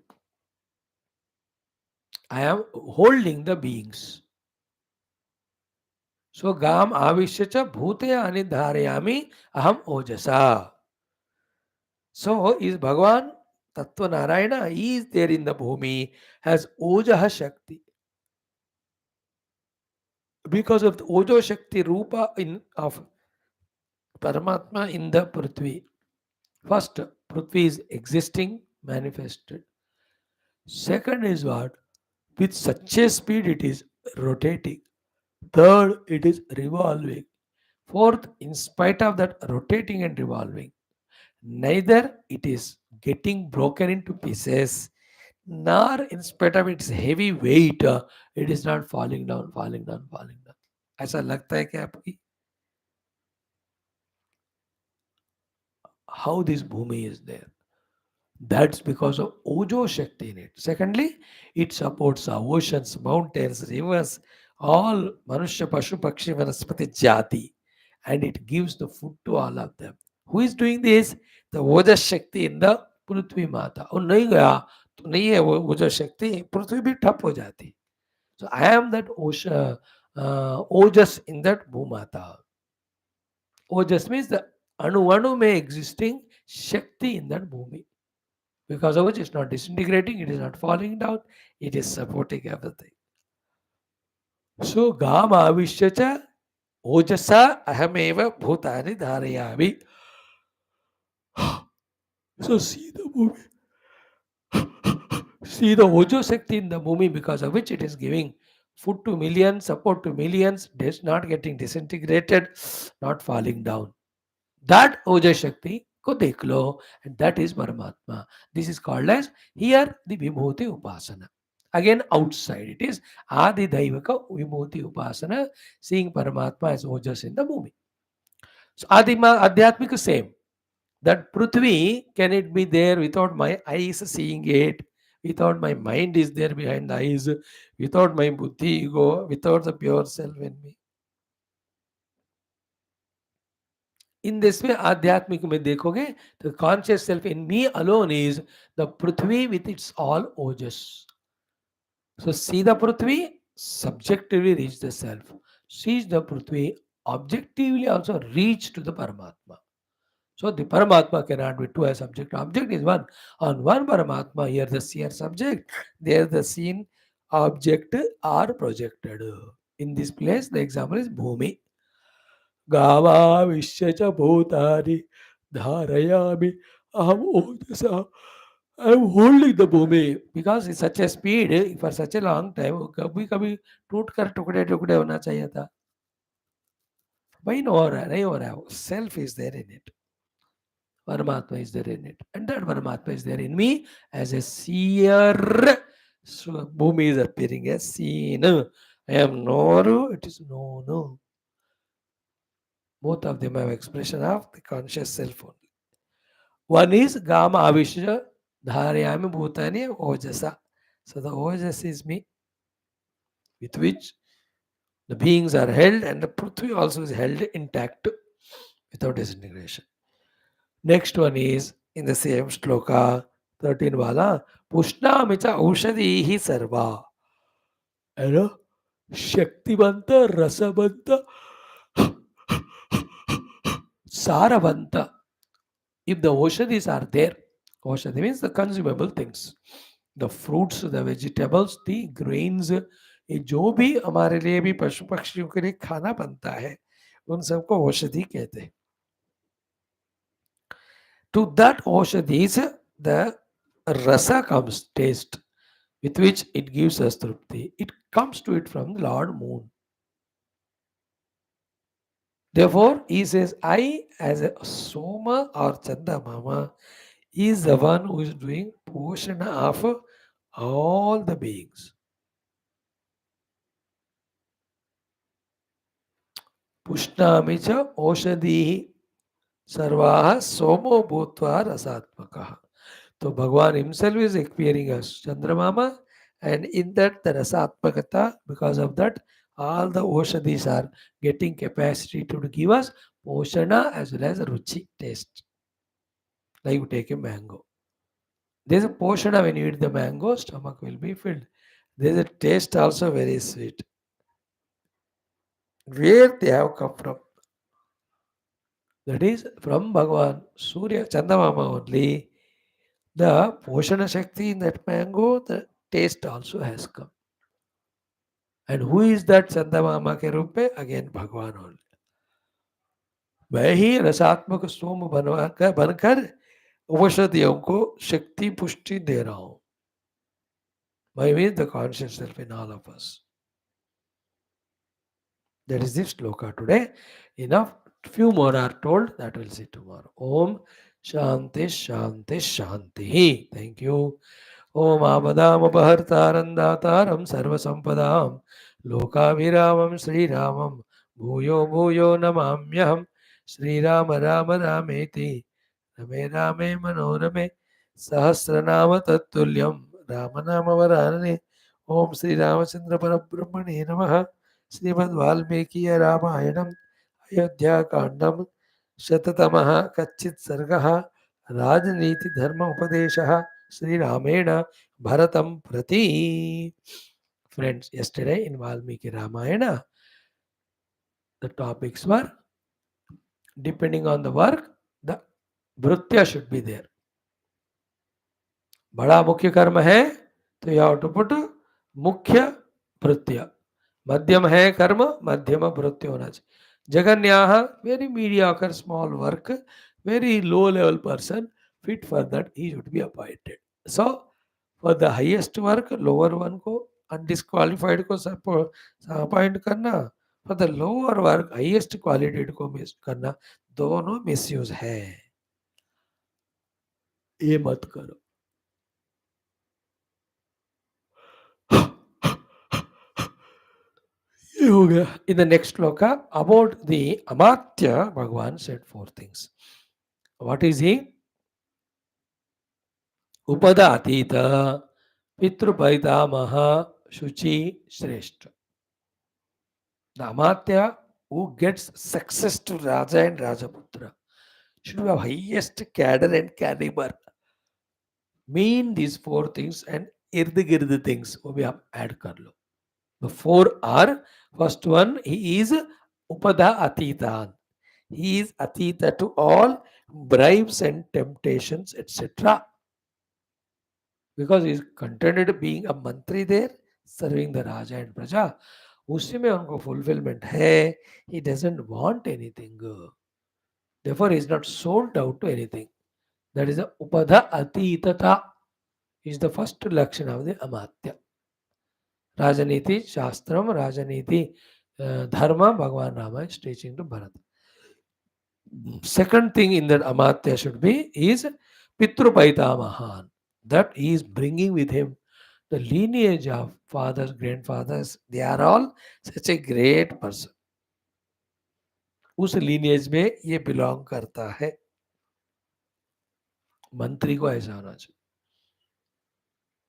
I am holding the beings. So Gam avishya bhutayani dharayami aham ojasa. So is Bhagavan Tattva Narayana, he is there in the bhumi, has Ojaha Shakti. Because of the Ojo Shakti Rupa in of Paramatma in the Prithvi. First, Prithvi is existing, manifested. Second is what? With such a speed it is rotating. Third, it is revolving. Fourth, in spite of that rotating and revolving, neither it is getting broken into pieces, nor in spite of its heavy weight, it is not falling down, falling down, falling down. ऐसा लगता है कि आपकी how this bhumi is there. That's because of Ojo Shakti in it. Secondly, it supports our oceans, mountains, rivers, all Manusya, Pashu, Pakshi, Vanaspati, Jati. And it gives the food to all of them. Who is doing this? The Oja Shakti in the Prithvi Mata. Oh, nahi gaya, तो नहीं है वो Oja Shakti, पृथ्वी भी ठप हो जाती. So I am that Ojas in that Bhumata. Ojas means the Anu may existing Shakti in that Bhumi. Because of which it's not disintegrating, it is not falling down, it is supporting everything. So Gam Avishyacha Ojasa Ahameva Bhutani Dharayami. So see the Ojo Shakti in the Bhumi, because of which it is giving food to millions, support to millions, not getting disintegrated, not falling down. That Oja Shakti ko dekh lo, and that is Paramatma. This is called as here the Vibhuti Upasana. Again, outside it is Adi Daivaka Vibhuti Upasana, seeing Paramatma as Ojas in the Bhumi. So Adhyatmika same. That Prithvi, can it be there without my eyes seeing it? Without my mind is there behind the eyes? Without my buddhi ego? Without the pure self in me? In this way, Adhyatmik में देखोगे, the conscious self in me alone is the Prithvi with its all ojas. So see the Prithvi, subjectively reach the self. See the Prithvi, objectively also reach to the Paramatma. So the Paramatma cannot be two as subject. Object is one. On one Paramatma, here the seer subject, there the seen object are projected. In this place, the example is Bhumi. Gavavisya cha bhutani dharayami aham ojasa. I am holding the bhumi because it's such a speed for such a long time. कभी कभी टूट कर टुकड़े टुकड़े होना चाहिए था. भाई नहीं हो रहा है, नहीं हो रहा है. Self is there in it. Paramatma is there in it. And that Paramatma is there in me as a seer. So bhumi is appearing as seen. I am Noru, it is no. Both of them have expression of the conscious self only. One is Gama Avishya Dharayami Bhutani Ojasa. So the Ojas is me, with which the beings are held, and the Prithvi also is held intact without disintegration. Next one is in the same shloka 13 wala Pushnamicha Aushadhihi Sarva. You know, Shaktivanta, Rasavanta, Saravanta. If the Aushadhis are there, Aushadhi means the consumable things. The fruits, the vegetables, the grains, ये जो भी हमारे लिए भी पशु पक्षियों के लिए खाना बनता है उन सबको औषधि कहते हैं. To that औषधि the rasa comes, taste, with which it gives us trupti. It comes to it from the Lord Moon. Therefore, he says, I as a Soma or Chanda Mama is the one who is doing poshana of all the beings. Pushnami cha oshadhi sarvaha somo bhutva rasatmakaha. So Bhagavan himself is appearing as Chandramama And in that, the rasatmakata, because of that, all the oshadis are getting capacity to give us poshana as well as ruchi, taste. Like you take a mango. There's a poshana when you eat the mango, stomach will be filled. There's a taste also very sweet. Where they have come from? That is from Bhagavan, Surya, Chandamama only. The Poshana Shakti in that mango, the taste also has come. And who is that Chandamama के रूप में? Again भगवान only. मैं ही रसात्मक सोम बनकर औषधियों को शक्ति पुष्टि दे रहा हूँ. My means the conscious self in all of us. That is this sloka today. Enough. Few more are told. That we'll see tomorrow. Om Shanti Shanti Shanti. Thank you. Om Abadamapahārtārandatāram sarvasampadām Lokaviramam Sri Ramam Bhuyo Bhuyo Namamyaham Sri Rama Rama Rameti Rame Rame Manorame Sahasranama Tattulyam Ramanama Varane Om Sri Ramachandra Parabrahmane Namaha Srimad Valmiki Ramayanam Ayodhya Kandam Shatatamaha Kachit Sargaha Rajniti Dharma Upadeshaha Sri Ramena Bharatam Prati. Friends, yesterday in Valmiki Ramayana, the topics were depending on the work, the Bhrutya should be there. बड़ा मुख्य कर्म है तो you have to put मुख्य भृत्य. मध्यम है कर्म, मध्यम भृत्य होना चाहिए. जगन्याह, very mediocre small work, very low level person, fit for that he should be appointed. So for the highest work, lower one को undisqualified को appoint करना, for the lower work, highest qualified को miss करना, दोनों misuse है. ये मत करो. In the next sloka, about the Amatya, Bhagavan said 4 things. What is he? Upada Atita, Pitrupaitamaha, Shuchi, Shrestha. The Amatya who gets success to Raja and Rajaputra should have highest cadre and caliber. Mean these 4 things and ird-gird things wo bhi aap add kar lo. The 4 are, first one, he is Upada Atitan. He is Atita to all bribes and temptations, etc. Because he is contented being a mantri there, serving the Raja and Praja. उसी में उनको fulfillment है. He doesn't want anything. Therefore, he is not sold out to anything. That is the Upada Atitata. Is the first lakshana of the Amatya. Rajaniti, Shastram, Rajaniti, Dharma, Bhagavan Rama is teaching to Bharata. Second thing in that Amatya should be is Pitrupaitamahan. That he is bringing with him the lineage of fathers, grandfathers. They are all such a great person. उस lineage में ये belong करता है. मंत्री को ऐसा होना चाहिए.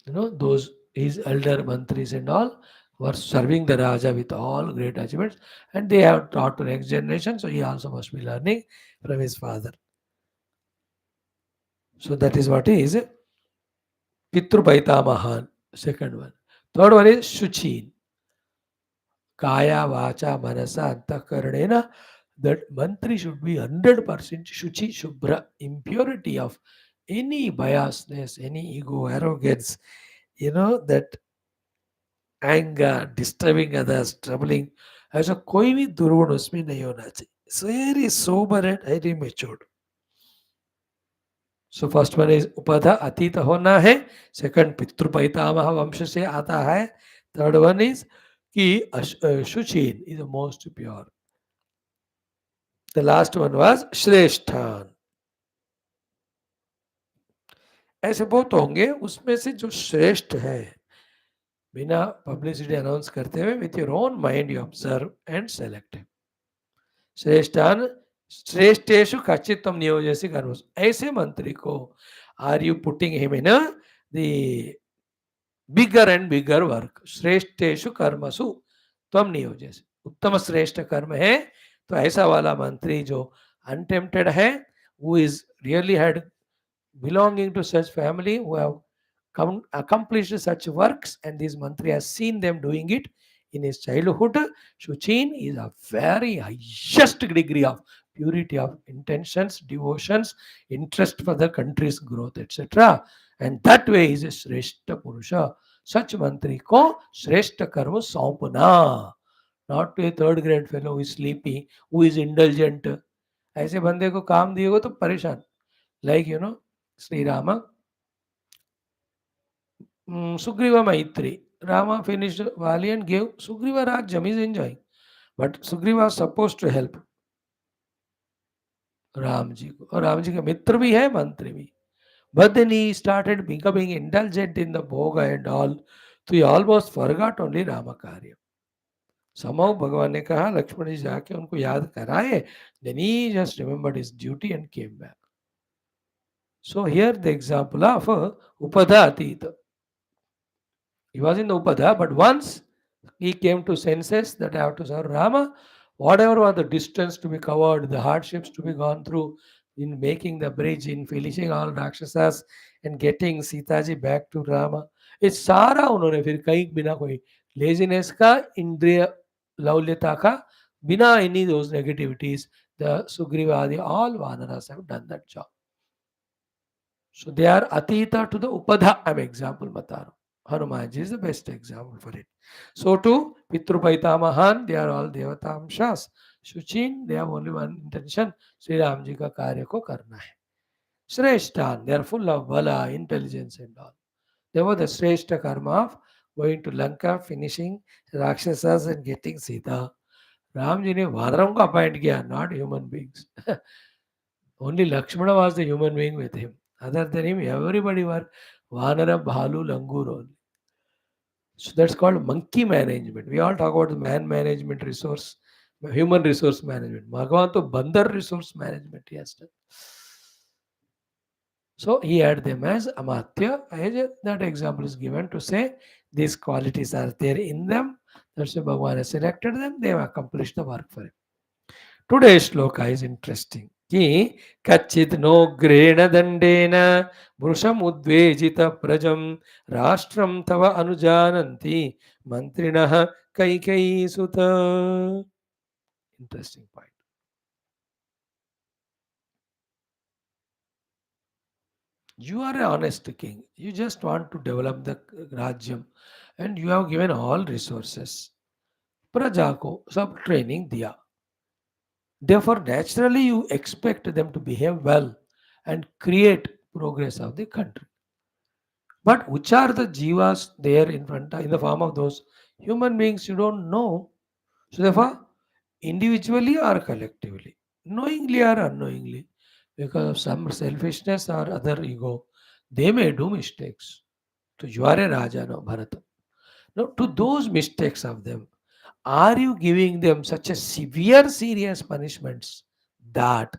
You know, those his elder mantris and all were serving the Raja with all great achievements, and they have taught to next generation, so he also must be learning from his father. So that is what is Pitrupaitamahan, second one. Third one is Shuchin. Kaya, Vacha, Manasa, Antakarnena. That mantri should be 100% Shuchi, Shubhra, impurity of any biasness, any ego, arrogance, that anger, disturbing others, troubling. ऐसा कोई भी दुर्गुण उसमें नहीं होना चाहिए. Very sober and highly matured. So first one is Upada Atita होना है. Second Pitrupaitamaha वंश से आता है. Third one is कि Shuchin is the most pure. The last one was Shresthan. ऐसे बहुत होंगे, उसमें से जो श्रेष्ठ है बिना पब्लिसिटी अनाउंस करते हुए with your own mind you observe and select. श्रेष्ठान श्रेष्ठेषु कचित तुम नियोजसी कर्मसु. ऐसे मंत्री को are you putting him in the Bigger and bigger work. श्रेष्ठेषु कर्मसु त्वम नियोजयसि. उत्तम श्रेष्ठ कर्म है. तो ऐसा वाला मंत्री जो अनटेम्प्टेड है, who is really had belonging to such family, who have accomplished such works, and this mantri has seen them doing it in his childhood. Shuchin is a very highest degree of purity of intentions, devotions, interest for the country's growth, etc. And that way is a Shrestha Purusha. Such mantri ko Shrestha Karma Saupana. Not to a third grade fellow who is sleepy, who is indulgent. ऐसे बंदे को काम दिए हो तो परेशान. Like, Sri Rama, Sugriva Maitri. Rama finished Valley and gave Sugriva Rajyam. He is enjoying. But Sugriva was supposed to help Ram ji को, और राम जी का मित्र भी है, मंत्री भी. But then he started becoming indulgent in the bhoga and all. So he almost forgot only Rama Karya. Somehow भगवान ने कहा लक्ष्मण जी जाके उनको याद कराए. Then he just remembered his duty and came back. So here the example of Upada Atita. He was in the Upada, but once he came to senses that I have to serve Rama, whatever was the distance to be covered, the hardships to be gone through in making the bridge, in finishing all Rakshasas and getting Sita ji back to Rama, ये सारा उन्होंने फिर कहीं बिना कोई laziness का, इंद्रिय लौल्यता का, बिना any those negativities, the Sugriva Adi, all Vanaras have done that job. So they are Atita to the Upadha. I'm example बता रहा हूँ. Hanumanji is the best example for it. So too, Pitrupaita Mahan, they are all Devatamshas. Shuchin, they have only one intention, Sri Ramji ka karya ko karna hai. Shreshtan, they are full of bala, intelligence and all. They were the Shreshta karma of going to Lanka, finishing Rakshasas and getting Sita. Ramji ne Vanaram ko appoint kiya, not human beings. Only Lakshmana was the human being with him. Other than him, everybody were Vanara, Bhalu, Langur only. So that's called monkey management. We all talk about the man management resource, human resource management. Bhagavan to bandar resource management he has done. So he had them as amatya. That example is given to say these qualities are there in them. That's why Bhagavan has selected them. They have accomplished the work for him. Today's shloka is interesting. कि कच्चित् नोग्रेण दण्डेन वृषमुद्वेजित प्रजं राष्ट्रं तव अनुजानन्ति मन्त्रिणः कैकेयीसुत. Interesting point. You are an honest king. You just want to develop the Rajyam and you have given all resources. प्रजा को सब training दिया. Therefore, naturally, you expect them to behave well and create progress of the country. But which are the jivas there in front, in the form of those human beings you don't know? So therefore, individually or collectively, knowingly or unknowingly, because of some selfishness or other ego, they may do mistakes. So you are a Raja, no Bharata. Now, to those mistakes of them, are you giving them such a severe, serious punishments that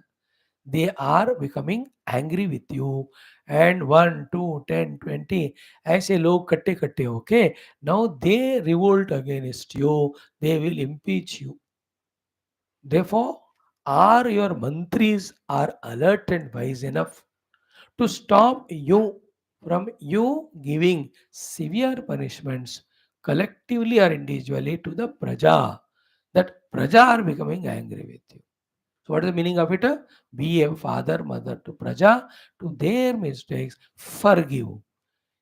they are becoming angry with you? And 1, 2, 10, 20 ऐसे लोग कट्टे कट्टे होके now they revolt against you, they will impeach you. Therefore, are your mantris are alert and wise enough to stop you from you giving severe punishments collectively or individually to the praja, that praja are becoming angry with you. So what is the meaning of it? Be a father, mother to praja, to their mistakes, forgive.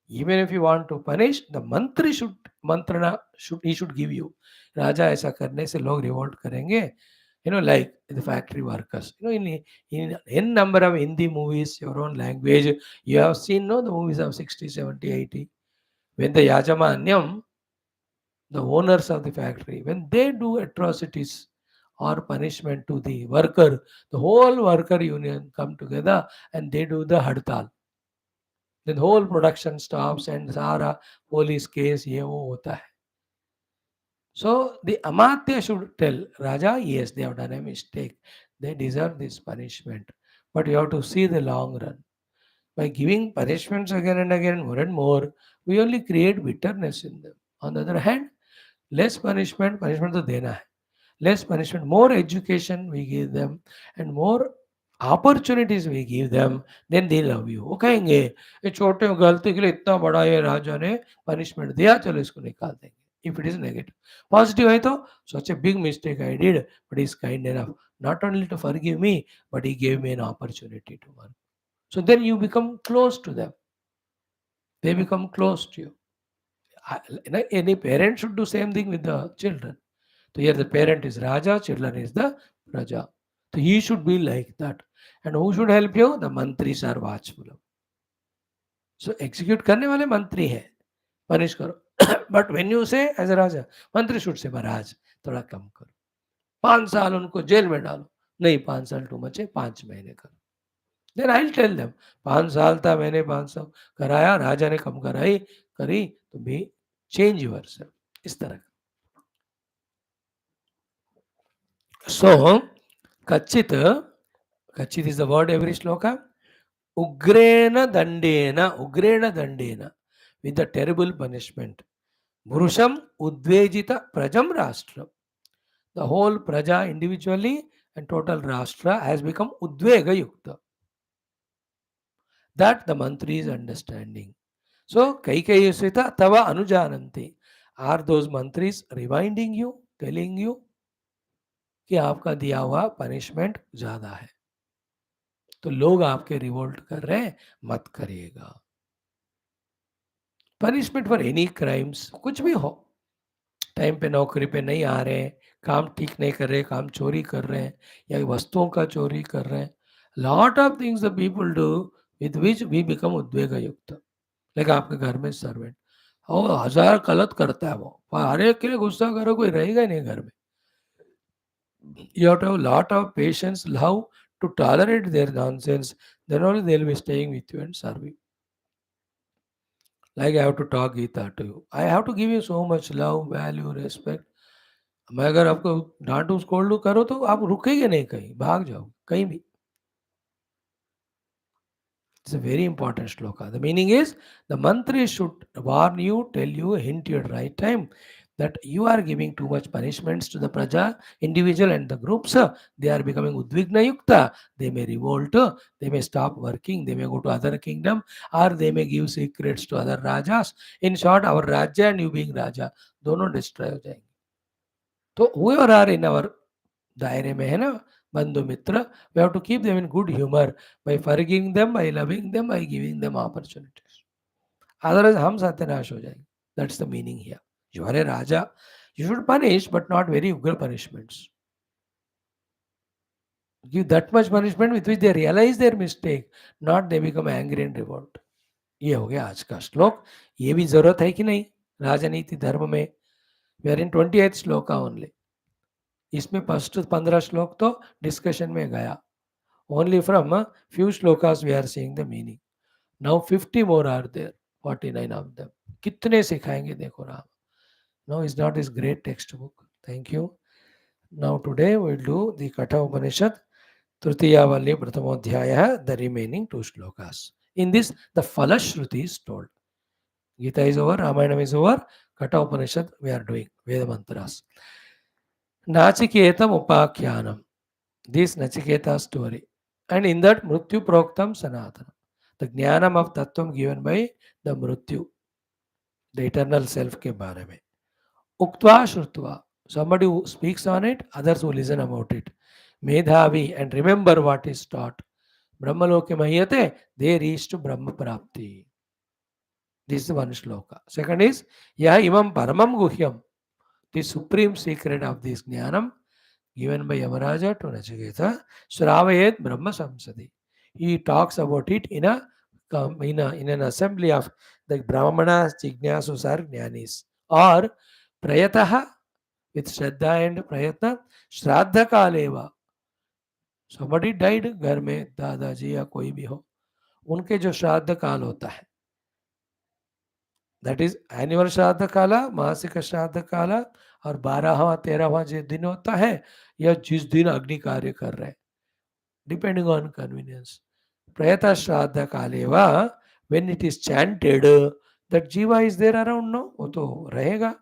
Even if you want to punish, the mantri should, mantrana should, he should give you. राजा ऐसा करने से लोग revolt करेंगे. Like the factory workers. In n number of Hindi movies, your own language, you have seen, no, the movies of 60, 70, 80. When the Yajamanyam, the owners of the factory, when they do atrocities or punishment to the worker, the whole worker union come together and they do the hadtal. Then the whole production stops and सारा police case ये वो होता है. So the Amatya should tell Raja, yes, they have done a mistake. They deserve this punishment. But you have to see the long run. By giving punishments again and again, more and more, we only create bitterness in them. On the other hand, less punishment, punishment तो देना है. Less punishment, more education we give them, and more opportunities we give them, then they love you. वो कहेंगे ये छोटे गलती के लिए इतना बड़ा ये राजा ने punishment दिया, चलो इसको निकाल देंगे. If it is negative, positive है तो such a big mistake I did, but he's kind enough not only to forgive me, but he gave me an opportunity to work. So then you become close to them. They become close to you. Any parent should do same thing with the children. So here the parent is Raja, children is the Praja. So he should be like that. And who should help you? The mantris are watchful. So execute करने वाले मंत्री हैं, punish करो. But when you say as a Raja, मंत्री should say महाराज थोड़ा कम करो, 5 साल उनको जेल में डालो. नहीं, 5 साल टू मच है, 5 महीने करो. Then I'll tell them 5 साल था, मैंने 5 साल कराया, राजा ने कम कराई करी, तो भी change yourself. इस तरह. So Kachit is the word every shloka. Ugrena dandena, with the terrible punishment. Purusham udvejita prajam rashtra. The whole praja individually and total rashtra has become udvega yukta. That the mantri is understanding. So Kaikayasita tava anujananti. Are those mantris reminding you, telling you कि आपका दिया हुआ punishment ज्यादा है, तो लोग आपके revolt कर रहे हैं, मत करिएगा. पनिशमेंट फॉर एनी क्राइम्स, कुछ भी हो, टाइम पे नौकरी पे नहीं आ रहे हैं, काम ठीक नहीं कर रहे, काम चोरी कर रहे हैं, या वस्तुओं का चोरी कर रहे हैं. Lot of things the people do with which we become उद्वेग युक्त. लाइक आपके घर में सर्वेंट और 1000 गलत करता है, वो हर एक के लिए गुस्सा करो, कोई रहेगा ही नहीं घर में. You have to have a lot of patience, love to tolerate their nonsense. Then only they will be staying with you and serving. Like I have to talk Geetha to you. I have to give you so much love, value, respect. मैं अगर आपको डांटू scold करो तो आप रुकेंगे नहीं, कहीं भाग जाओ कहीं भी. It's a very important shloka. The meaning is the mantri should warn you, tell you, hint you at right time that you are giving too much punishments to the praja, individual and the groups. They are becoming udvigna yukta. They may revolt, they may stop working, they may go to other kingdom, or they may give secrets to other rajas. In short, our raja and you being raja, दोनों destroy हो जाएंगे. तो whoever are in our दायरे में है ना, बंधु मित्र, we have to keep them in good humor by forgiving them, by loving them, by giving them opportunities. Otherwise हम सत्यानाश हो जाएंगे. That's the meaning here. You are a raja, you should punish, but not very ugra punishments. Give that much punishment with which they realize their mistake, not they become angry and revolt. ये हो गया आज का श्लोक. ये भी जरूरत है कि नहीं राजनीति धर्म में. We are in 28th shloka only. इसमें फर्स्ट 15 श्लोक तो डिस्कशन में गया. Only from a few shlokas we are seeing the meaning. Now 50 more are there, 49 of them. कितने सिखाएंगे देखो Ram. No, it's not his great textbook. Thank you. Now today we will do the Katha Upanishad, Tritiya Valli Prathamodhyaya, the remaining 2 shlokas. In this, the Falashruti is told. Geetha is over, Ramayana is over, Katha Upanishad we are doing, Veda Mantras. Nachiketam Upakhyanam. This Nachiketa story. And in that Mrityu Proktam Sanatana. The Jnanam of Tattvam given by the Mrityu, the eternal self के बारे में. Uktva Shrutva. Somebody who speaks on it, others who listen about it. Medhavi, and remember what is taught. Brahmaloke Mahiyate, they reached Brahma Prapti. This is one shloka. Second is, Yaha Imam Paramam Guhyam. The supreme secret of this Jnanam given by Yamaraja to Nachiketa, Shravayet Brahma Samsadi. He talks about it in an assembly of the Brahmanas, Jignasus or Jnanis. Or Prayataha, with Shraddha and Prayatna, Shraddha Kaleva. Somebody died घर में, दादाजी या कोई भी हो, उनके जो श्राद्ध काल होता है, दैट इज एनुअल श्राद्ध काला, मासिक श्राद्ध काला, और 12वां 13वां जो दिन होता है, या जिस दिन अग्नि कार्य कर रहे हैं, depending on convenience. Prayata Shraddha Kaleva, when it is chanted, that Jiva is there around, no? वो तो रहेगा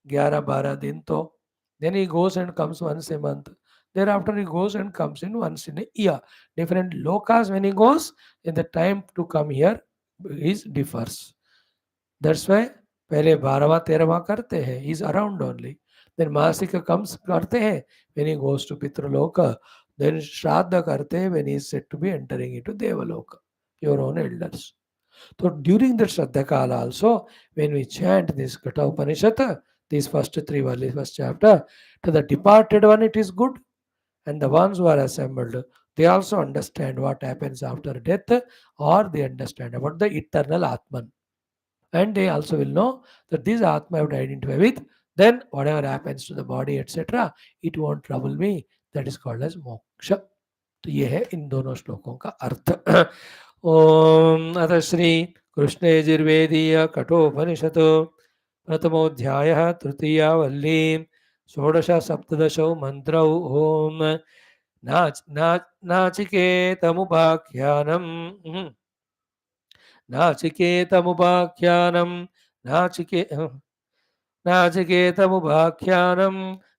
11-12 दिन तो. Then he goes and comes once a month. Thereafter he goes and comes in once in a year. Different lokas when he goes, in the time to come here is differs. That's why पहले 12वां 13वां करते हैं, is around only. Then मासिक comes करते हैं when he goes to पितृलोक. Then श्राद्ध करते हैं when he is said to be entering into देवलोक, your own elders. So during the Shraddha Kala also, when we chant this Katha Upanishad, these first three valleys, first chapter, to the departed one it is good, and the ones who are assembled, they also understand what happens after death, or they understand about the eternal Atman. And they also will know that this Atma I have to identify with, then whatever happens to the body, etc., it won't trouble me. That is called as moksha. तो ये है इन दोनों श्लोकों का अर्थ. ओम अथ श्री कृष्ण यजुर्वेदीय कठोपनिषत् प्रथमोऽध्यायः तृतीया वल्ली षोडश सप्तदशौ मंत्रौ. ओम नाचिकेतमुपाख्यानम् नाचिकेतमुपाख्यानं नाचिके नाचिकेतमुपाख्यानं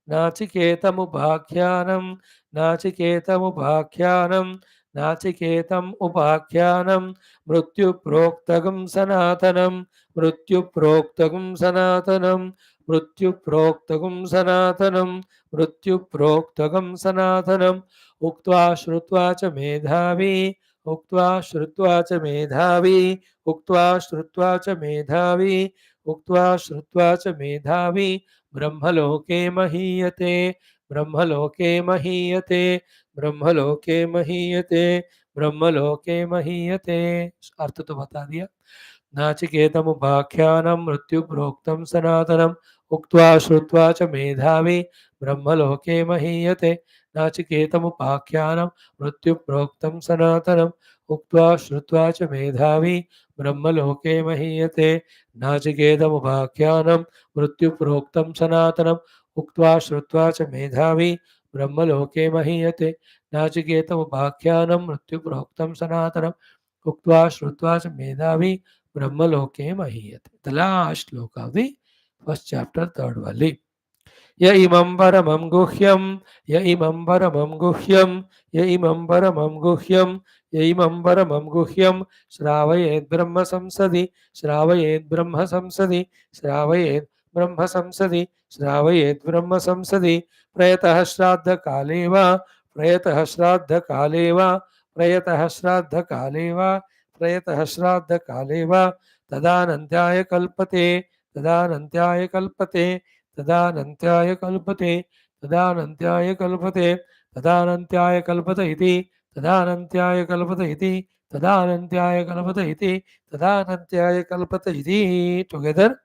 नाचिकेतमुपाख्यानं नाचिकेतमुपाख्यानं नाचिकेतम् उपाख्यानं मृत्युप्रोक्तकं सनातनं मृत्युप्रोक्तकं सनातनं मृत्युप्रोक्तकं सनातनं मृत्युप्रोक्तकं सनातनम् उक्त्वा श्रुत्वा च मेधावी उक्त्वा श्रुत्वा च मेधावी उक्त्वा श्रुत्वा च मेधावी उक्त्वा श्रुत्वा च मेधावी ब्रह्मलोके महीयते ब्रह्मलोके महीयते ब्रह्मलोके महीयते ब्रह्मलोके महीयते. अर्थ तो बता दिया. नाचिकेतमुपाख्यानं मृत्युप्रोक्तं सनातनम् उक्त्वा श्रुत्वा च मेधावी ब्रह्मलोके महीयते. नाचिकेतमुपाख्यानं मृत्युप्रोक्तं सनातनम् उक्त्वा श्रुत्वा च मेधावी ब्रह्मलोके महीयते. नाचिकेतमुपाख्यानं मृत्युप्रोक्तं सनातनम् उक्त्वा श्रुत्वा च मेधावी ब्रह्मलोके महीयते. नाचिकेतमुपाख्यानं मृत्युप्रोक्तं सनातनम् उक्त्वा श्रुत्वा च मेधावी ब्रह्मलोके महीयते. The last श्लोक of the first chapter, third valli. य इमं परमं गुह्यं य इमं परमं गुह्यं य इमं परमं गुह्यं य इमं परमं गुह्यं श्रावयेत् ब्रह्म संसदि श्रावयेत् ब्रह्म संसदि श्रावयेत् ब्रह्म संसदि श्रावयेत् ब्रह्म संसदि. प्रयतः श्राद्ध काले वा प्रयतः श्राद्ध काले वा प्रयतः श्राद्ध काले वा प्रयतः श्राद्ध काले वा तदानन्त्याय कल्पते तदानन्त्याय कल्पते तदानन्त्याय कल्पते तदानन्त्याय कल्पते तदानन्त्याय कल्पत इति तदानन्त्याय कल्पत इति तदानन्त्याय कल्पत इति तदानन्त्याय कल्पत इति. टुगेदर.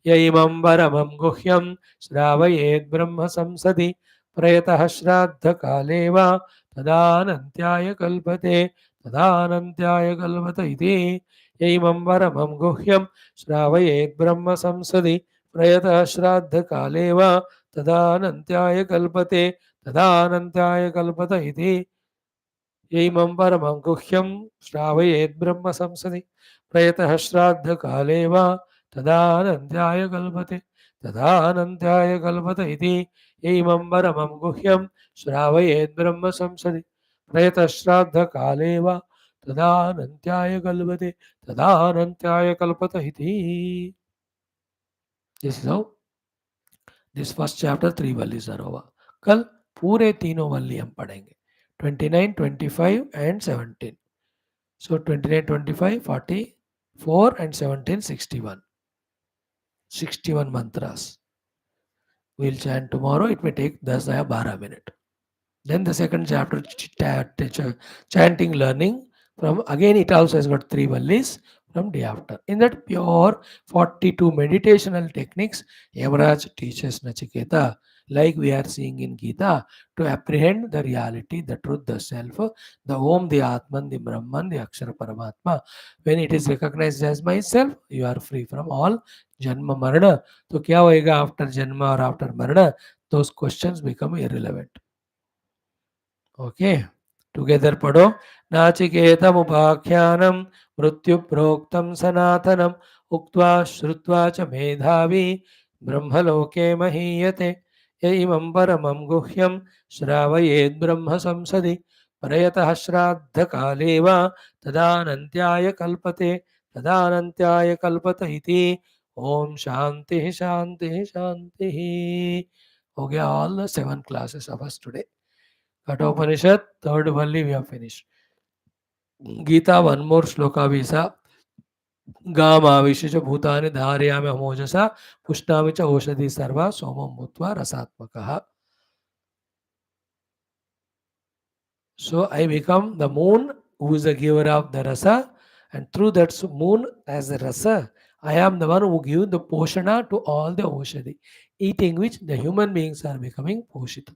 य इमं परमं गुह्यं श्रावयेत् ब्रह्म संसदि प्रयतः श्राद्ध काले वा तदानन्त्याय कल्पते तदानन्त्याय कल्पत इति. य इमं परमं गुह्यं श्रावयेत् ब्रह्म संसदि प्रयतः श्राद्ध काले वा तदानन्त्याय कल्पते तदानन्त्याय कल्पत इति. इमं परमं गुह्यं श्रावयेत् ब्रह्म संसदि प्रयतः श्राद्ध काले वा तदानन्त्याय कल्पते तदानन्त्याय कल्पत इति. इमं परमं गुह्यं श्रावयेत् ब्रह्म संसदि प्रयतः श्राद्ध काले वा तदानन्त्याय कल्पते तदानन्त्याय कल्पत इति. This is how this first chapter 3 valleys are over. कल पूरे तीनों वल्ली हम पढ़ेंगे 29, 25 and 17. So 29, 25, 44 and 17, 61. 61 mantras. We'll chant tomorrow. It may take 10 या 12 minutes. Then the second chapter, chanting, learning. From again, it also has got 3 valleys from day after. In that pure 42 meditational techniques, Yamaraj teaches Nachiketa, like we are seeing in Geetha, to apprehend the reality, the truth, the self, the Om, the Atman, the Brahman, the Akshara Paramatma. When it is recognized as myself, you are free from all Janma Marana. So, क्या होएगा after Janma or after Marana? Those questions become irrelevant. Okay, together पढ़ो. नाचिकेतमुपाख्यानं मृत्युप्रोक्तं सनातनम् उक्त्वा श्रुत्वा च मेधावी ब्रह्मलोके महीयते य इमं परमं गुह्यं श्रावयेद् ब्रह्म संसदि प्रयतः श्राद्धकाले वा तदानन्त्याय कल्पते तदानन्त्याय कल्पत इति ओम शांति शांति शांति. हो गया all the 7 classes of us today. Kathopanishad, third Valli we have finished. Geetha, one more shloka visa. गामाविश्य भूतानि धारयामि अमोजसा पुष्णामि च औषधि सर्वा सोमं भूत्वा रसात्मकः. So I become the moon who is the giver of the rasa, and through that moon as a rasa, I am the one who gives the poshana to all the oshadi, eating which the human beings are becoming poshita.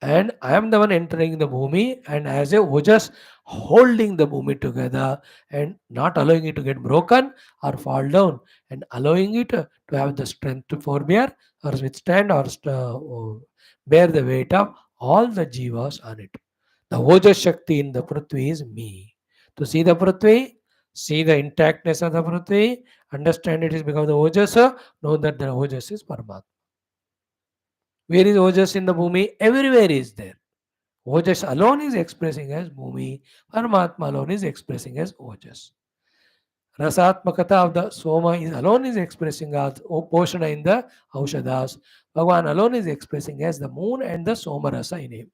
And I am the one entering the bhumi and as a ojas holding the bhumi together and not allowing it to get broken or fall down and allowing it to have the strength to forbear or withstand or bear the weight of all the jivas on it. The ojas shakti in the prithvi is me. To see the prithvi, see the intactness of the prithvi, understand it is because of the ojas, know that the ojas is Paramatma. Where is ojas in the bhumi? Everywhere is there. Ojas alone is expressing as Bhumi, Paramatma alone is expressing as Ojas. Rasatmakata of the Soma is alone is expressing as Poshana in the Aushadas. Bhagavan alone is expressing as the moon and the Soma Rasa in him.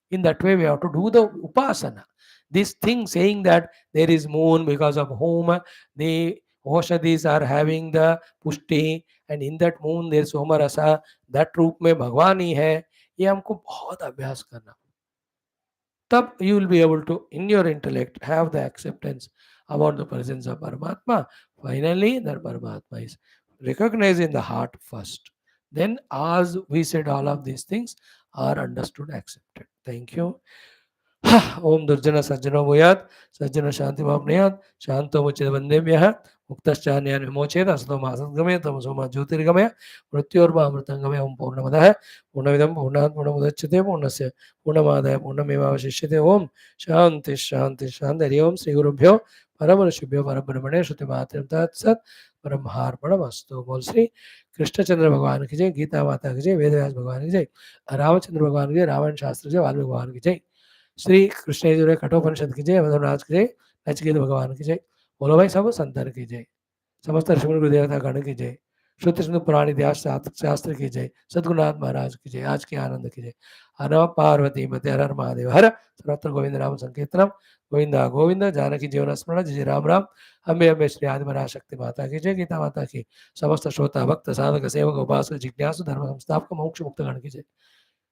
In that way, we have to do the Upasana. This thing saying that there is moon because of whom the Oshadis are having the Pushti and in that moon there is Soma Rasa, that रूप में भगवान ही है, ये हमको बहुत अभ्यास करना. Tab you will be able to, in your intellect, have the acceptance about the presence of Paramatma. Finally, that Paramatma is recognized in the heart first. Then, as we said, all of these things are understood, accepted. Thank you. ओम दुर्जन सज्जनो भूयात् सज्जन शांति भावनयात् शांतो मुचित वंदेभ्यः मुक्तश्चान्यान् विमोचेत असतो मा सद्गमय तमसो मा ज्योतिर्गमय मृत्योर्मा ओम पूर्णमदः पूर्णमिदं पूर्णात् पूर्णमुदच्यते पूर्णस्य पूर्णमादाय पूर्णमेवावशिष्यते ओम शांति शांति शांति. हरि ओम श्री गुरुभ्यो परमऋषिभ्यो परब्रह्मणे श्रुतिमात्रं तत्सत् ब्रह्मार्पणमस्तु. बोल श्री कृष्णचंद्र भगवान की जय, गीता माता की जय, वेदव्यास भगवान की जय, रामचंद्र भगवान की जय, रामायण शास्त्र जय, वाल्मीकि भगवान की जय, श्री कृष्ण यजुर्वेद कठोपनिषद की जय, मधुराज की जय, नचिकेत भगवान की जय. बोलो भाई सब संतान की जय, समस्त ऋषि गुरुदेवता गण की जय, श्रुति सिंधु पुराण इतिहास शास्त्र की जय, सद्गुरुनाथ महाराज की जय, आज के आनंद की जय. हर पार्वती मते हर हर महादेव हर. सर्वत्र गोविंद नाम संकीर्तनम गोविंदा गोविंद. जानकी जीवन स्मरण. जय राम राम. अम्बे अम्बे श्री आदिपराशक्ति शक्ति माता की जय, गीता माता की, समस्त श्रोता भक्त साधक सेवक उपासक जिज्ञासु धर्म संस्थापक मोक्ष मुक्त गण की जय,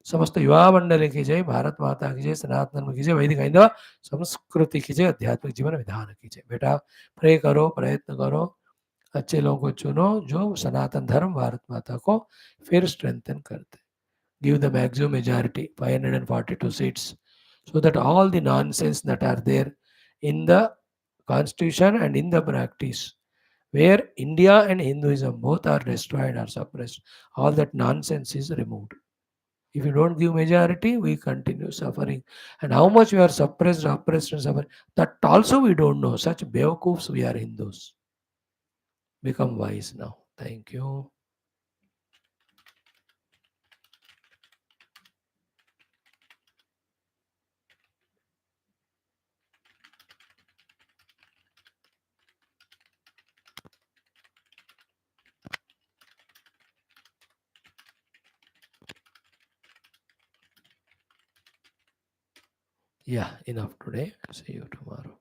समस्त युवा मंडली की जय, भारत माता की जय, सनातन धर्म की जय, वैदिक हिंदू संस्कृति की जय, आध्यात्मिक जीवन विधान की जय. बेटा प्रे करो, प्रयत्न करो, अच्छे लोगों को चुनो जो सनातन धर्म भारत माता को फिर स्ट्रेंथन करते. Give the maximum majority 542 seats so that all the nonsense that are there in the constitution and in the practice where India and Hinduism both are destroyed or suppressed, all that nonsense is removed. If you don't give majority, we continue suffering. And how much we are suppressed, oppressed, and suffering, that also we don't know. Such Beokoofs we are Hindus. Become wise now. Thank you. Yeah, enough today. See you tomorrow.